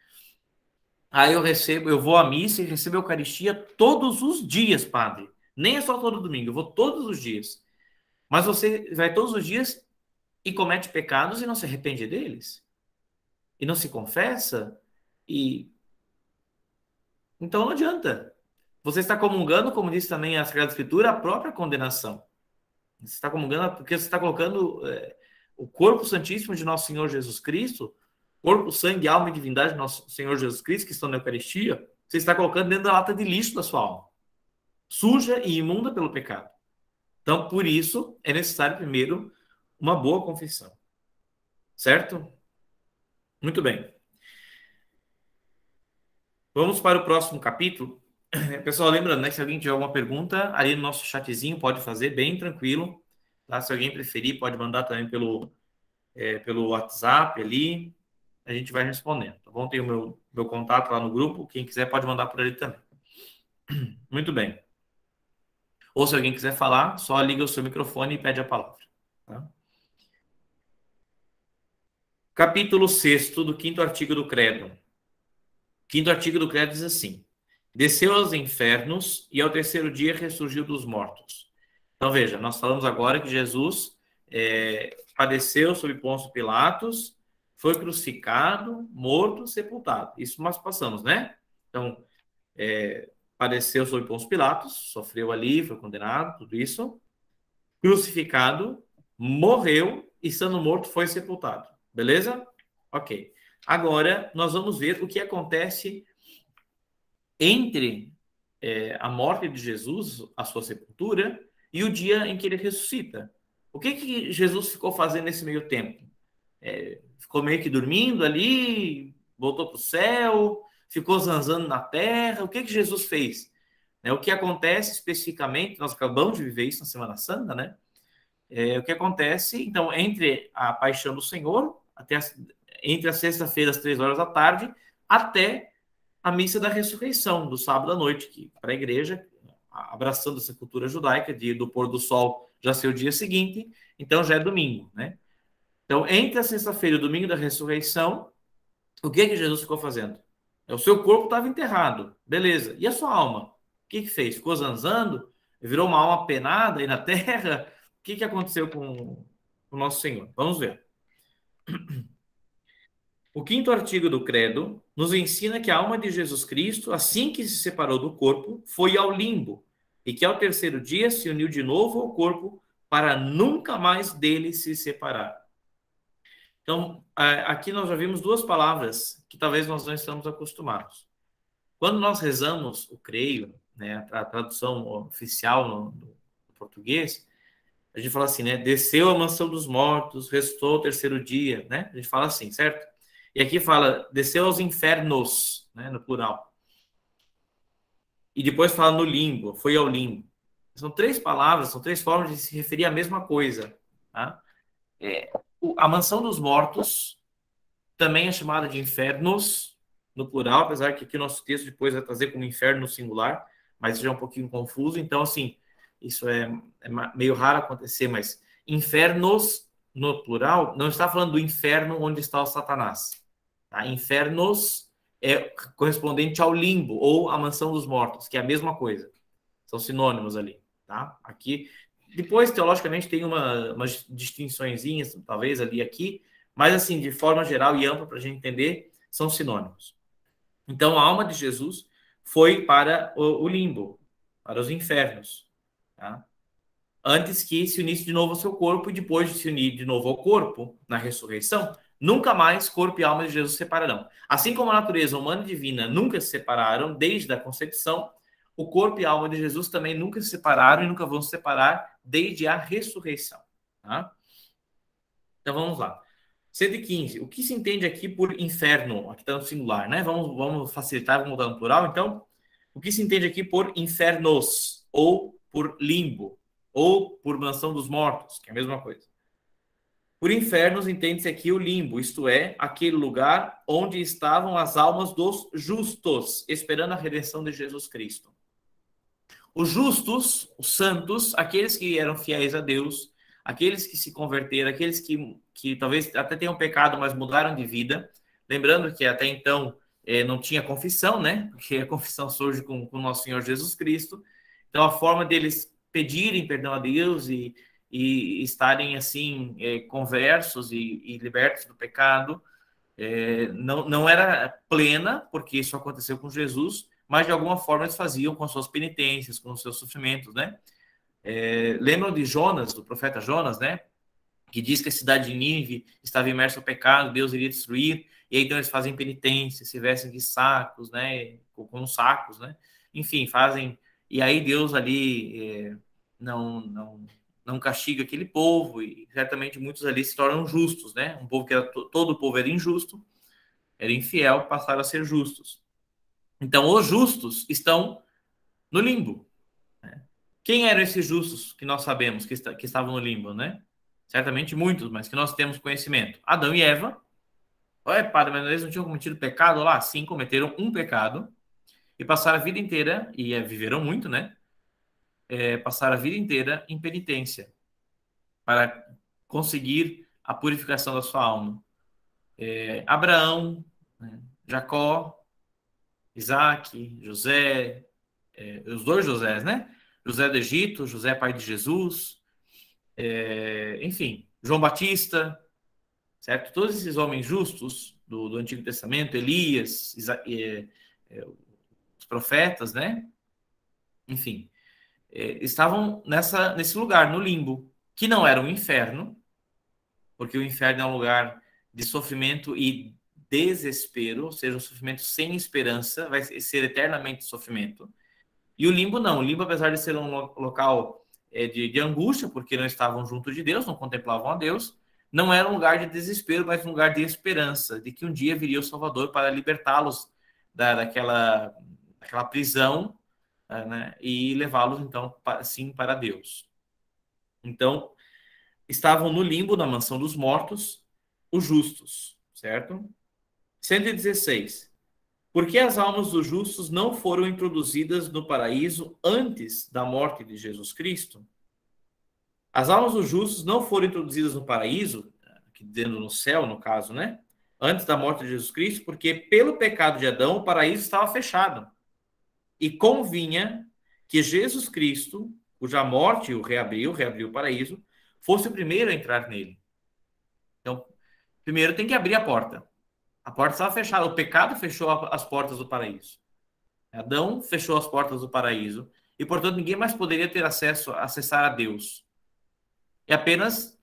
Aí eu vou à missa e recebo a Eucaristia todos os dias, padre. Nem é só todo domingo, eu vou todos os dias. Mas você vai todos os dias e comete pecados e não se arrepende deles? E não se confessa? Então não adianta. Você está comungando, como diz também a Sagrada Escritura, a própria condenação. Você está comungando porque você está colocando o corpo santíssimo de nosso Senhor Jesus Cristo, corpo, sangue, alma e divindade de nosso Senhor Jesus Cristo, que estão na Eucaristia, você está colocando dentro da lata de lixo da sua alma, suja e imunda pelo pecado. Então, por isso, é necessário primeiro uma boa confissão. Certo? Muito bem. Vamos para o próximo capítulo. Pessoal, lembrando, né, que se alguém tiver alguma pergunta, ali no nosso chatzinho pode fazer, bem tranquilo. Tá? Se alguém preferir, pode mandar também pelo WhatsApp ali. A gente vai respondendo. Tá bom? Tem o meu contato lá no grupo. Quem quiser pode mandar por ali também. Muito bem. Ou se alguém quiser falar, só liga o seu microfone e pede a palavra. Tá? Capítulo 6º do 5º artigo do Credo. Quinto artigo do Credo diz assim: desceu aos infernos e ao terceiro dia ressurgiu dos mortos. Então veja, nós falamos agora que Jesus padeceu sob Pôncio Pilatos, foi crucificado, morto, sepultado. Isso nós passamos, né? Então, padeceu sob Pôncio Pilatos, sofreu ali, foi condenado, tudo isso. Crucificado, morreu e, estando morto, foi sepultado. Beleza? Ok. Agora, nós vamos ver o que acontece entre a morte de Jesus, a sua sepultura, e o dia em que ele ressuscita. O que Jesus ficou fazendo nesse meio tempo? Ficou meio que dormindo ali, voltou para o céu, ficou zanzando na terra. O que Jesus fez? O que acontece especificamente, nós acabamos de viver isso na Semana Santa, né? O que acontece, então, entre a paixão do Senhor, entre a sexta-feira, às 3 horas da tarde, até a missa da ressurreição, do sábado à noite, que para a igreja, abraçando essa cultura judaica, do pôr do sol já ser o dia seguinte, então já é domingo, né? Então, entre a sexta-feira e o domingo da ressurreição, o que Jesus ficou fazendo? O seu corpo estava enterrado, beleza. E a sua alma? O que fez? Ficou zanzando? Virou uma alma penada aí na terra? O que aconteceu com o nosso Senhor? Vamos ver. O quinto artigo do Credo nos ensina que a alma de Jesus Cristo, assim que se separou do corpo, foi ao limbo, e que ao terceiro dia se uniu de novo ao corpo para nunca mais dele se separar. Então, aqui nós já vimos duas palavras que talvez nós não estamos acostumados. Quando nós rezamos o creio, né, a tradução oficial no português, a gente fala assim, né? Desceu a mansão dos mortos, restou o terceiro dia, né? A gente fala assim, certo? E aqui fala, desceu aos infernos, né? No plural. E depois fala no limbo, foi ao limbo. São três palavras, são três formas de se referir à mesma coisa, tá? A mansão dos mortos também é chamada de infernos, no plural, apesar que aqui o nosso texto depois vai trazer como inferno no singular, mas já é um pouquinho confuso. Então, assim, isso é meio raro acontecer, mas infernos, no plural, não está falando do inferno onde está o Satanás. Tá? Infernos é correspondente ao limbo, ou à mansão dos mortos, que é a mesma coisa. São sinônimos ali. Tá? Aqui, depois, teologicamente, tem umas distinçõezinhas, talvez, ali aqui, mas, assim, de forma geral e ampla, para a gente entender, são sinônimos. Então, a alma de Jesus foi para o limbo, para os infernos, tá? Antes que se unisse de novo ao seu corpo, e depois de se unir de novo ao corpo, na ressurreição, nunca mais corpo e alma de Jesus se separarão. Assim como a natureza humana e divina nunca se separaram desde a concepção, o corpo e a alma de Jesus também nunca se separaram e nunca vão se separar desde a ressurreição. Tá? Então vamos lá. 115. O que se entende aqui por inferno? Aqui está no singular, né? Vamos facilitar, vamos mudar no plural. Então, o que se entende aqui por infernos, ou por limbo, ou por mansão dos mortos, que é a mesma coisa. Por infernos entende-se aqui o limbo, isto é, aquele lugar onde estavam as almas dos justos, esperando a redenção de Jesus Cristo. Os justos, os santos, aqueles que eram fiéis a Deus, aqueles que se converteram, aqueles que talvez até tenham pecado, mas mudaram de vida. Lembrando que até então não tinha confissão, né? Porque a confissão surge com o nosso Senhor Jesus Cristo. Então, a forma deles pedirem perdão a Deus e estarem, assim, conversos e libertos do pecado, não era plena, porque isso aconteceu com Jesus, mas de alguma forma eles faziam com as suas penitências, com os seus sofrimentos, né? Lembram de Jonas, do profeta Jonas, né? Que diz que a cidade de Nínive estava imersa no pecado, Deus iria destruir, e aí então eles fazem penitência, se vestem de sacos, né? Com sacos, né? Enfim, fazem... E aí Deus ali não castiga aquele povo, e certamente muitos ali se tornam justos, né? Um povo que todo o povo era injusto, era infiel, passaram a ser justos. Então, os justos estão no limbo. Né? Quem eram esses justos que nós sabemos que estavam no limbo, né? Certamente muitos, mas que nós temos conhecimento. Adão e Eva. Olha, padre, mas eles não tinham cometido pecado lá? Sim, cometeram um pecado e passaram a vida inteira, e viveram muito, né? Passaram a vida inteira em penitência para conseguir a purificação da sua alma. Abraão, né? Jacó, Isaac, José, os dois Josés, né? José do Egito, José pai de Jesus, enfim, João Batista, certo? Todos esses homens justos do Antigo Testamento, Elias, os profetas, né? Enfim, estavam nesse lugar, no limbo, que não era um inferno, porque o inferno é um lugar de sofrimento e desespero, ou seja, um sofrimento sem esperança, vai ser eternamente sofrimento. E o limbo não. O limbo, apesar de ser um local de angústia, porque não estavam junto de Deus, não contemplavam a Deus, não era um lugar de desespero, mas um lugar de esperança, de que um dia viria o Salvador para libertá-los daquela prisão, né, e levá-los, então, sim, para Deus. Então, estavam no limbo, na mansão dos mortos, os justos, certo? 116. Por que as almas dos justos não foram introduzidas no paraíso antes da morte de Jesus Cristo? As almas dos justos não foram introduzidas no paraíso, aqui dentro no céu, no caso, né? Antes da morte de Jesus Cristo, porque pelo pecado de Adão, o paraíso estava fechado. E convinha que Jesus Cristo, cuja morte o reabriu o paraíso, fosse o primeiro a entrar nele. Então, primeiro tem que abrir a porta. A porta estava fechada, o pecado fechou as portas do paraíso. Adão fechou as portas do paraíso e, portanto, ninguém mais poderia ter acessar a Deus. E apenas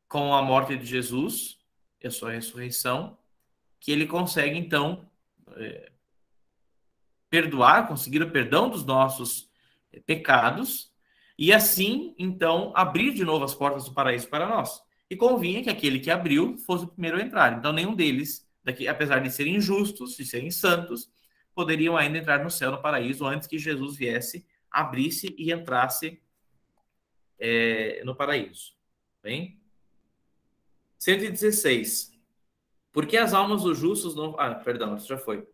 com a morte de Jesus e a sua ressurreição que ele consegue, então, conseguir o perdão dos nossos pecados e assim, então, abrir de novo as portas do paraíso para nós. E convinha que aquele que abriu fosse o primeiro a entrar. Então, nenhum deles, apesar de serem justos, de serem santos, poderiam ainda entrar no céu, no paraíso, antes que Jesus viesse, abrisse e entrasse no paraíso. Bem? 116. Por que as almas dos justos não... perdão, isso já foi.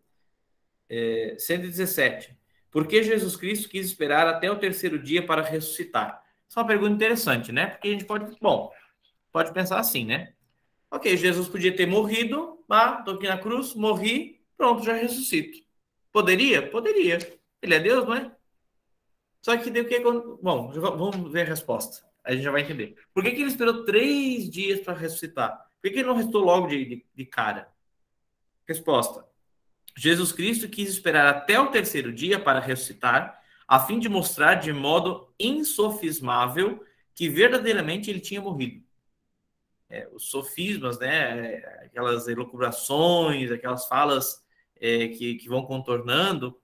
117. Por que Jesus Cristo quis esperar até o terceiro dia para ressuscitar? Isso é uma pergunta interessante, né? Porque a gente pode pensar assim, né? Ok, Jesus podia ter morrido, tô aqui na cruz, morri, pronto, já ressuscito. Poderia? Poderia. Ele é Deus, não é? Só que deu o que... Bom, vamos ver a resposta. A gente já vai entender. Por que ele esperou 3 dias para ressuscitar? Por que ele não ressuscitou logo de cara? Resposta. Jesus Cristo quis esperar até o terceiro dia para ressuscitar, a fim de mostrar de modo insofismável que verdadeiramente ele tinha morrido. Os sofismas, né, aquelas elucubrações, aquelas falas que vão contornando.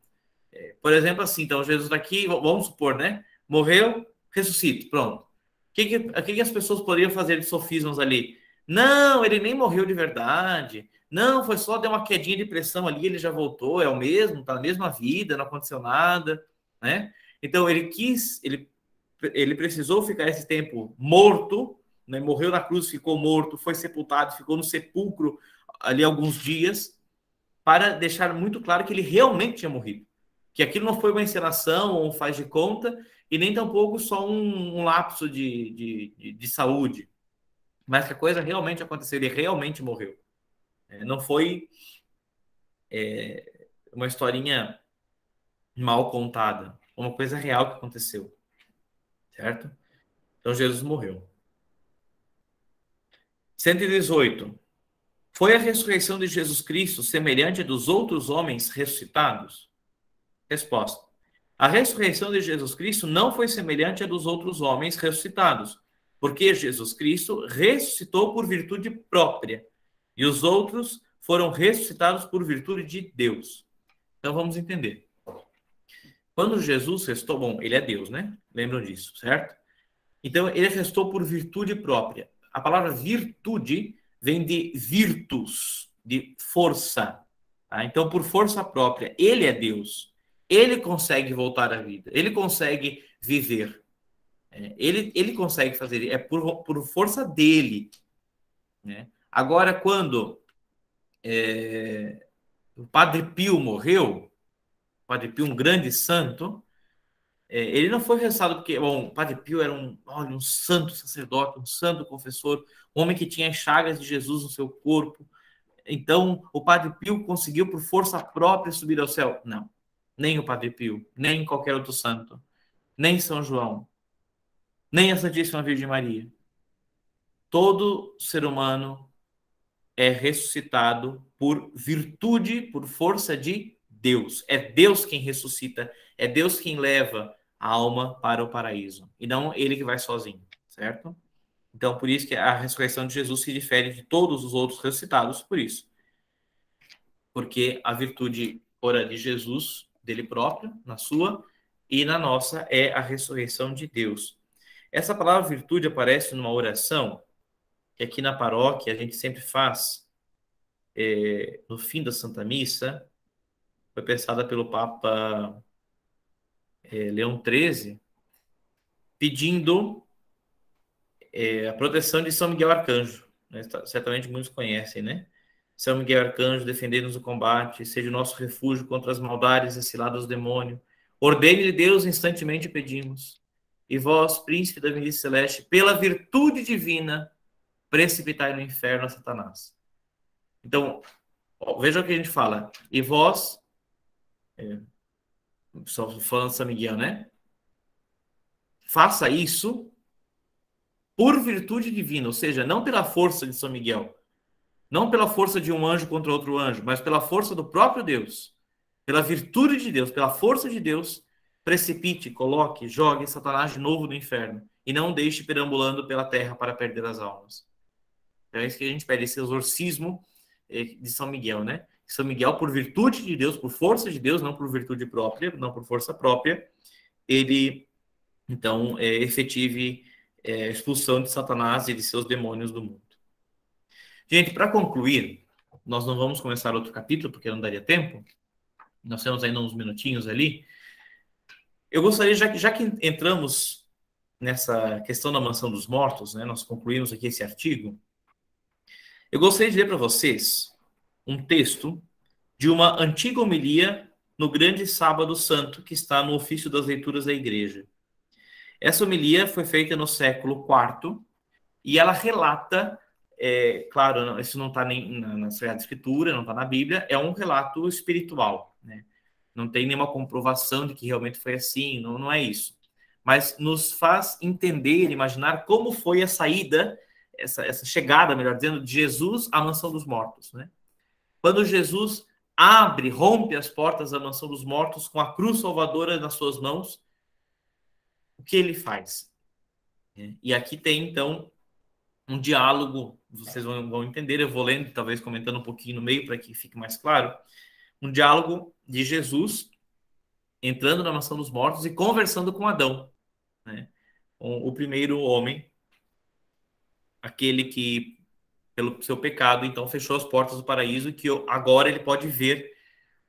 Por exemplo, assim, então Jesus daqui, vamos supor, né, morreu, ressuscita, pronto. O que as pessoas poderiam fazer de sofismas ali? Não, ele nem morreu de verdade. Não, foi só deu uma quedinha de pressão ali, ele já voltou, é o mesmo, tá na mesma vida, não aconteceu nada, né? Então ele precisou ficar esse tempo morto, né? Morreu na cruz, ficou morto, foi sepultado, ficou no sepulcro ali alguns dias, para deixar muito claro que ele realmente tinha morrido. Que aquilo não foi uma encenação ou um faz de conta, e nem tampouco só um lapso de saúde, mas que a coisa realmente aconteceu, ele realmente morreu. Não foi uma historinha mal contada, uma coisa real que aconteceu, certo? Então Jesus morreu. 118. Foi a ressurreição de Jesus Cristo semelhante à dos outros homens ressuscitados? Resposta. A ressurreição de Jesus Cristo não foi semelhante à dos outros homens ressuscitados, porque Jesus Cristo ressuscitou por virtude própria, e os outros foram ressuscitados por virtude de Deus. Então vamos entender. Quando Jesus ressuscitou, bom, ele é Deus, né? Lembram disso, certo? Então ele ressuscitou por virtude própria. A palavra virtude vem de virtus, de força. Tá? Então, por força própria, ele é Deus. Ele consegue voltar à vida. Ele consegue viver. Ele consegue fazer. É por força dele. Né? Agora, quando o Padre Pio morreu, o Padre Pio, um grande santo, ele não foi ressuscitado porque, bom, o Padre Pio era um santo sacerdote, um santo confessor, um homem que tinha as chagas de Jesus no seu corpo. Então, o Padre Pio conseguiu por força própria subir ao céu? Não. Nem o Padre Pio, nem qualquer outro santo, nem São João, nem a Santíssima Virgem Maria. Todo ser humano é ressuscitado por virtude, por força de Deus. É Deus quem ressuscita, é Deus quem leva a alma para o paraíso, e não ele que vai sozinho, certo? Então, por isso que a ressurreição de Jesus se difere de todos os outros ressuscitados, por isso. Porque a virtude ora de Jesus, dele próprio, na sua, e na nossa é a ressurreição de Deus. Essa palavra virtude aparece numa oração que aqui na paróquia a gente sempre faz no fim da Santa Missa. Foi pensada pelo Papa Leão XIII, pedindo a proteção de São Miguel Arcanjo. Né? Certamente muitos conhecem, né? São Miguel Arcanjo, defendei-nos no combate, seja o nosso refúgio contra as maldades e ciladas do demônio. Ordene-lhe Deus, instantemente pedimos. E vós, príncipe da milícia celeste, pela virtude divina, precipitai no inferno a Satanás. Então, veja o que a gente fala. E vós, só falando de São Miguel, né? Faça isso por virtude divina, ou seja, não pela força de São Miguel, não pela força de um anjo contra outro anjo, mas pela força do próprio Deus, pela virtude de Deus, pela força de Deus, precipite, coloque, jogue Satanás de novo no inferno e não deixe perambulando pela terra para perder as almas. É isso que a gente pede, esse exorcismo de São Miguel, né? São Miguel, por virtude de Deus, por força de Deus, não por virtude própria, não por força própria, ele, então, efetive a expulsão de Satanás e de seus demônios do mundo. Gente, para concluir, nós não vamos começar outro capítulo, porque não daria tempo. Nós temos ainda uns minutinhos ali. Eu gostaria, já que entramos nessa questão da mansão dos mortos, né, nós concluímos aqui esse artigo, eu gostaria de ler para vocês um texto de uma antiga homilia no Grande Sábado Santo, que está no Ofício das Leituras da Igreja. Essa homilia foi feita no século IV e ela relata, claro, isso não está nem na Sagrada Escritura, não está na Bíblia, é um relato espiritual, né? Não tem nenhuma comprovação de que realmente foi assim, não é isso. Mas nos faz entender, imaginar como foi a saída, essa chegada, melhor dizendo, de Jesus à mansão dos mortos, né? Quando Jesus rompe as portas da mansão dos mortos com a cruz salvadora nas suas mãos, o que ele faz? E aqui tem, então, um diálogo, vocês vão entender, eu vou lendo, talvez comentando um pouquinho no meio para que fique mais claro, um diálogo de Jesus entrando na mansão dos mortos e conversando com Adão, né? O primeiro homem, aquele que, pelo seu pecado, então fechou as portas do paraíso, que agora ele pode ver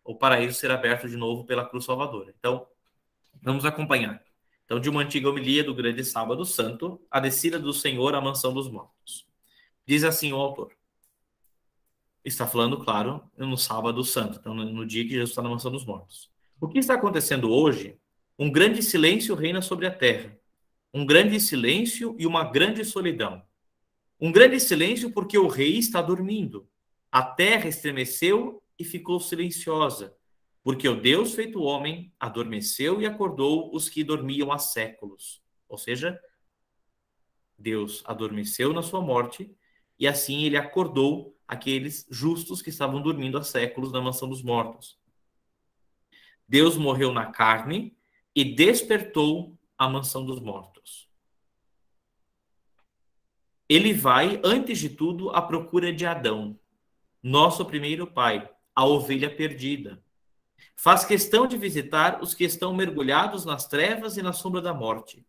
o paraíso ser aberto de novo pela cruz salvadora. Então, vamos acompanhar. Então, de uma antiga homilia do Grande Sábado Santo, a descida do Senhor à mansão dos mortos. Diz assim o autor. Está falando, claro, no Sábado Santo, então no dia que Jesus está na mansão dos mortos. O que está acontecendo hoje? Um grande silêncio reina sobre a terra. Um grande silêncio e uma grande solidão. Um grande silêncio porque o rei está dormindo. A terra estremeceu e ficou silenciosa, porque o Deus feito homem adormeceu e acordou os que dormiam há séculos. Ou seja, Deus adormeceu na sua morte e assim ele acordou aqueles justos que estavam dormindo há séculos na mansão dos mortos. Deus morreu na carne e despertou a mansão dos mortos. Ele vai, antes de tudo, à procura de Adão, nosso primeiro pai, a ovelha perdida. Faz questão de visitar os que estão mergulhados nas trevas e na sombra da morte.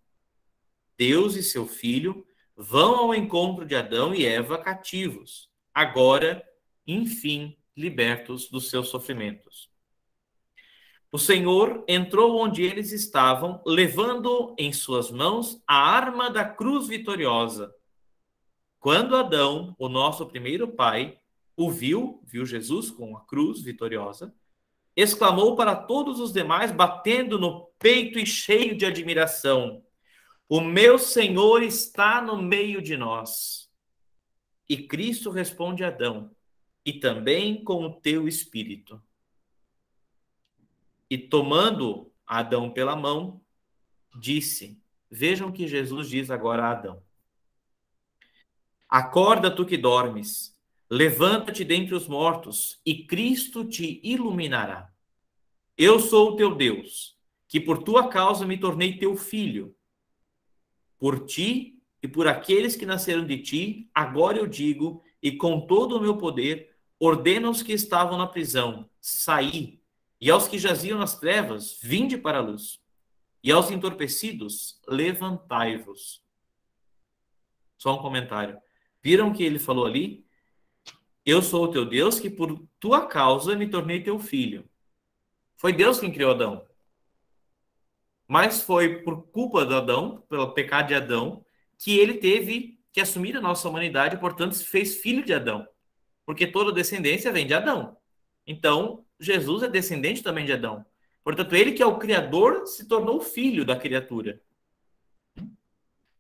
Deus e seu filho vão ao encontro de Adão e Eva cativos, agora, enfim, libertos dos seus sofrimentos. O Senhor entrou onde eles estavam, levando em suas mãos a arma da cruz vitoriosa. Quando Adão, o nosso primeiro pai, viu Jesus com a cruz vitoriosa, exclamou para todos os demais, batendo no peito e cheio de admiração: o meu Senhor está no meio de nós. E Cristo responde a Adão: e também com o teu espírito. E tomando Adão pela mão, disse: vejam o que Jesus diz agora a Adão. Acorda, tu que dormes, Levanta-te dentre os mortos, e Cristo te iluminará. Eu sou o teu Deus, que por tua causa me tornei teu filho. Por ti e por aqueles que nasceram de ti, agora eu digo, e com todo o meu poder, ordeno aos que estavam na prisão, saí, e aos que jaziam nas trevas, vinde para a luz. E aos entorpecidos, levantai-vos. Só um comentário. Viram o que ele falou ali? Eu sou o teu Deus, que por tua causa me tornei teu filho. Foi Deus quem criou Adão. Mas foi por culpa de Adão, pelo pecado de Adão, que ele teve que assumir a nossa humanidade, e, portanto, se fez filho de Adão. Porque toda descendência vem de Adão. Então, Jesus é descendente também de Adão. Portanto, ele que é o Criador se tornou filho da criatura.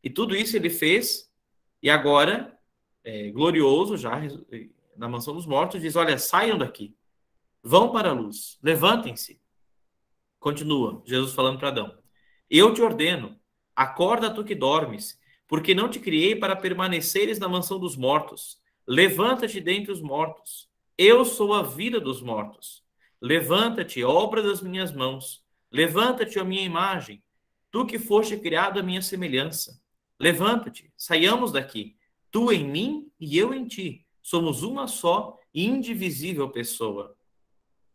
E tudo isso ele fez, e agora, glorioso, já na mansão dos mortos, diz, olha, saiam daqui, vão para a luz, levantem-se. Continua, Jesus falando para Adão. Eu te ordeno, acorda tu que dormes, porque não te criei para permaneceres na mansão dos mortos. Levanta-te dentre os mortos. Eu sou a vida dos mortos. Levanta-te, obra das minhas mãos. Levanta-te, a minha imagem. Tu que foste criado à minha semelhança. Levanta-te, saiamos daqui. Tu em mim e eu em ti. Somos uma só e indivisível pessoa.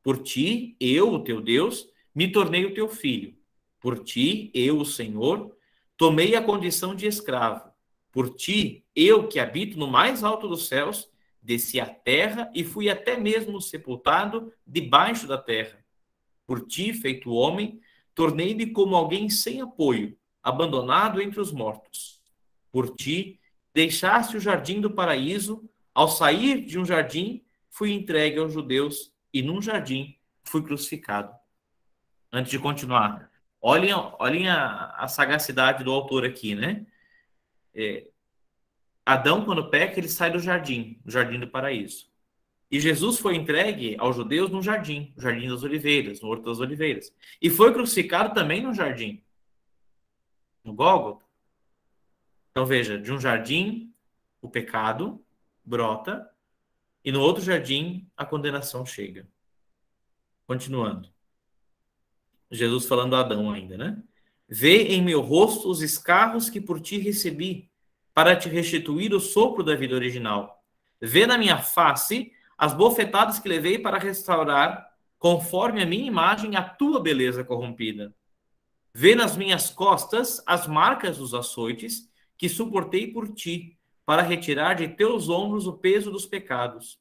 Por ti, eu, o teu Deus, me tornei o teu filho. Por ti, eu, o Senhor, tomei a condição de escravo. Por ti, eu, que habito no mais alto dos céus, desci à terra e fui até mesmo sepultado debaixo da terra. Por ti, feito homem, tornei-me como alguém sem apoio, abandonado entre os mortos. Por ti, deixaste o jardim do paraíso. Ao sair de um jardim, fui entregue aos judeus e num jardim fui crucificado. Antes de continuar, olhem a sagacidade do autor aqui, né? Adão, quando peca, ele sai do jardim do paraíso. E Jesus foi entregue aos judeus no jardim, o jardim das oliveiras, no Horto das Oliveiras. E foi crucificado também no jardim, no Gólgota. Então veja, de um jardim o pecado brota e no outro jardim a condenação chega. Continuando. Jesus falando a Adão ainda, né? Vê em meu rosto os escarros que por ti recebi, para te restituir o sopro da vida original. Vê na minha face as bofetadas que levei para restaurar, conforme a minha imagem, a tua beleza corrompida. Vê nas minhas costas as marcas dos açoites que suportei por ti, para retirar de teus ombros o peso dos pecados.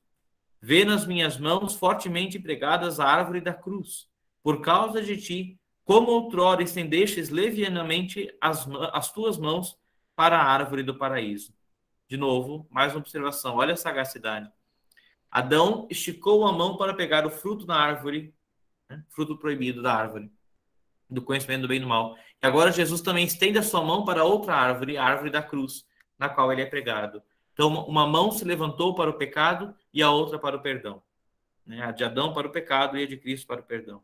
Vê nas minhas mãos fortemente pregadas a árvore da cruz. Por causa de ti, como outrora estendestes levianamente as tuas mãos para a árvore do paraíso. De novo, mais uma observação, olha a sagacidade. Adão esticou a mão para pegar o fruto da árvore, né? Fruto proibido da árvore, do conhecimento do bem e do mal. E agora Jesus também estende a sua mão para outra árvore, a árvore da cruz, na qual ele é pregado. Então, uma mão se levantou para o pecado e a outra para o perdão. Né? A de Adão para o pecado e a de Cristo para o perdão.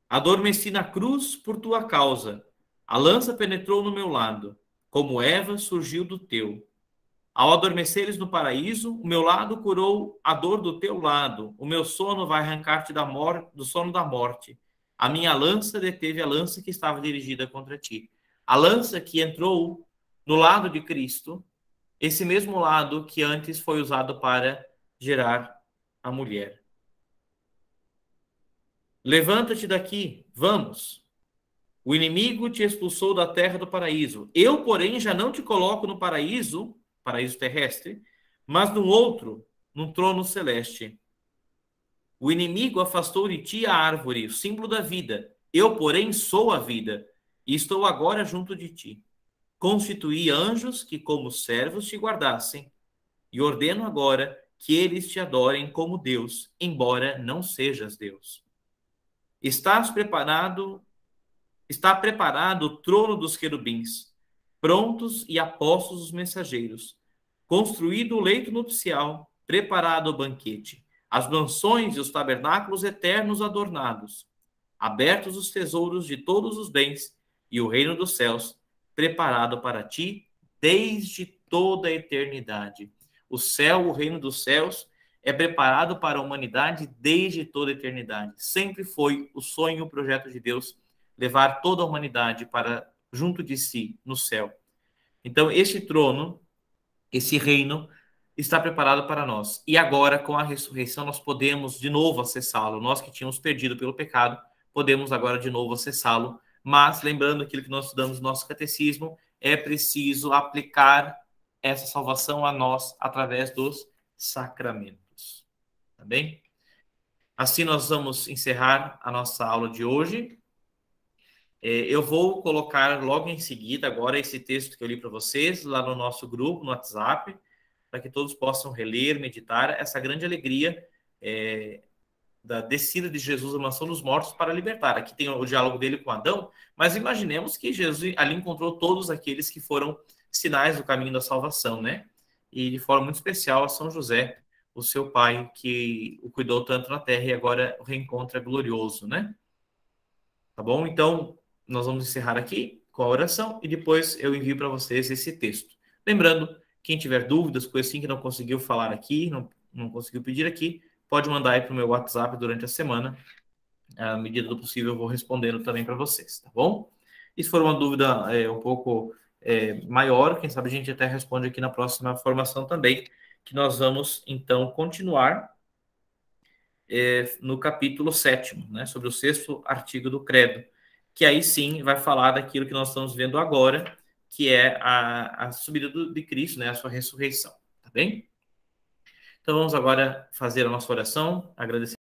Adormeci na cruz por tua causa. A lança penetrou no meu lado, como Eva surgiu do teu. Ao adormeceres no paraíso, o meu lado curou a dor do teu lado. O meu sono vai arrancar-te do sono da morte. A minha lança deteve a lança que estava dirigida contra ti. A lança que entrou no lado de Cristo, esse mesmo lado que antes foi usado para gerar a mulher. Levanta-te daqui, vamos. O inimigo te expulsou da terra do paraíso. Eu, porém, já não te coloco no paraíso terrestre, mas num outro, num trono celeste. O inimigo afastou de ti a árvore, o símbolo da vida. Eu, porém, sou a vida, e estou agora junto de ti. Constituí anjos que, como servos, te guardassem, e ordeno agora que eles te adorem como Deus, embora não sejas Deus. Está preparado o trono dos querubins, prontos e apostos os mensageiros, construído o leito nupcial, preparado o banquete, as mansões e os tabernáculos eternos adornados, abertos os tesouros de todos os bens e o reino dos céus, preparado para ti desde toda a eternidade. O céu, o reino dos céus, é preparado para a humanidade desde toda a eternidade. Sempre foi o sonho e o projeto de Deus levar toda a humanidade para junto de si, no céu. Então, este trono, esse reino, está preparado para nós. E agora, com a ressurreição, nós podemos de novo acessá-lo. Nós que tínhamos perdido pelo pecado, podemos agora de novo acessá-lo. Mas, lembrando aquilo que nós estudamos no nosso catecismo, é preciso aplicar essa salvação a nós através dos sacramentos. Tá bem? Assim nós vamos encerrar a nossa aula de hoje. Eu vou colocar logo em seguida agora esse texto que eu li para vocês lá no nosso grupo, no WhatsApp, para que todos possam reler, meditar essa grande alegria da descida de Jesus à mansão dos mortos para libertar. Aqui tem o diálogo dele com Adão, mas imaginemos que Jesus ali encontrou todos aqueles que foram sinais do caminho da salvação, né? E de forma muito especial a São José, o seu pai, que o cuidou tanto na terra e agora o reencontro é glorioso, né? Tá bom? Então, nós vamos encerrar aqui com a oração e depois eu envio para vocês esse texto. Lembrando, quem tiver dúvidas, coisa assim que não conseguiu falar aqui, não conseguiu pedir aqui, pode mandar aí para o meu WhatsApp durante a semana. À medida do possível, eu vou respondendo também para vocês, tá bom? E se for uma dúvida um pouco maior, quem sabe a gente até responde aqui na próxima formação também, que nós vamos, então, continuar no capítulo 7º, né, sobre o 6º artigo do Credo, que aí sim vai falar daquilo que nós estamos vendo agora, que é a subida de Cristo, né, a sua ressurreição, tá bem? Então vamos agora fazer a nossa oração, agradecer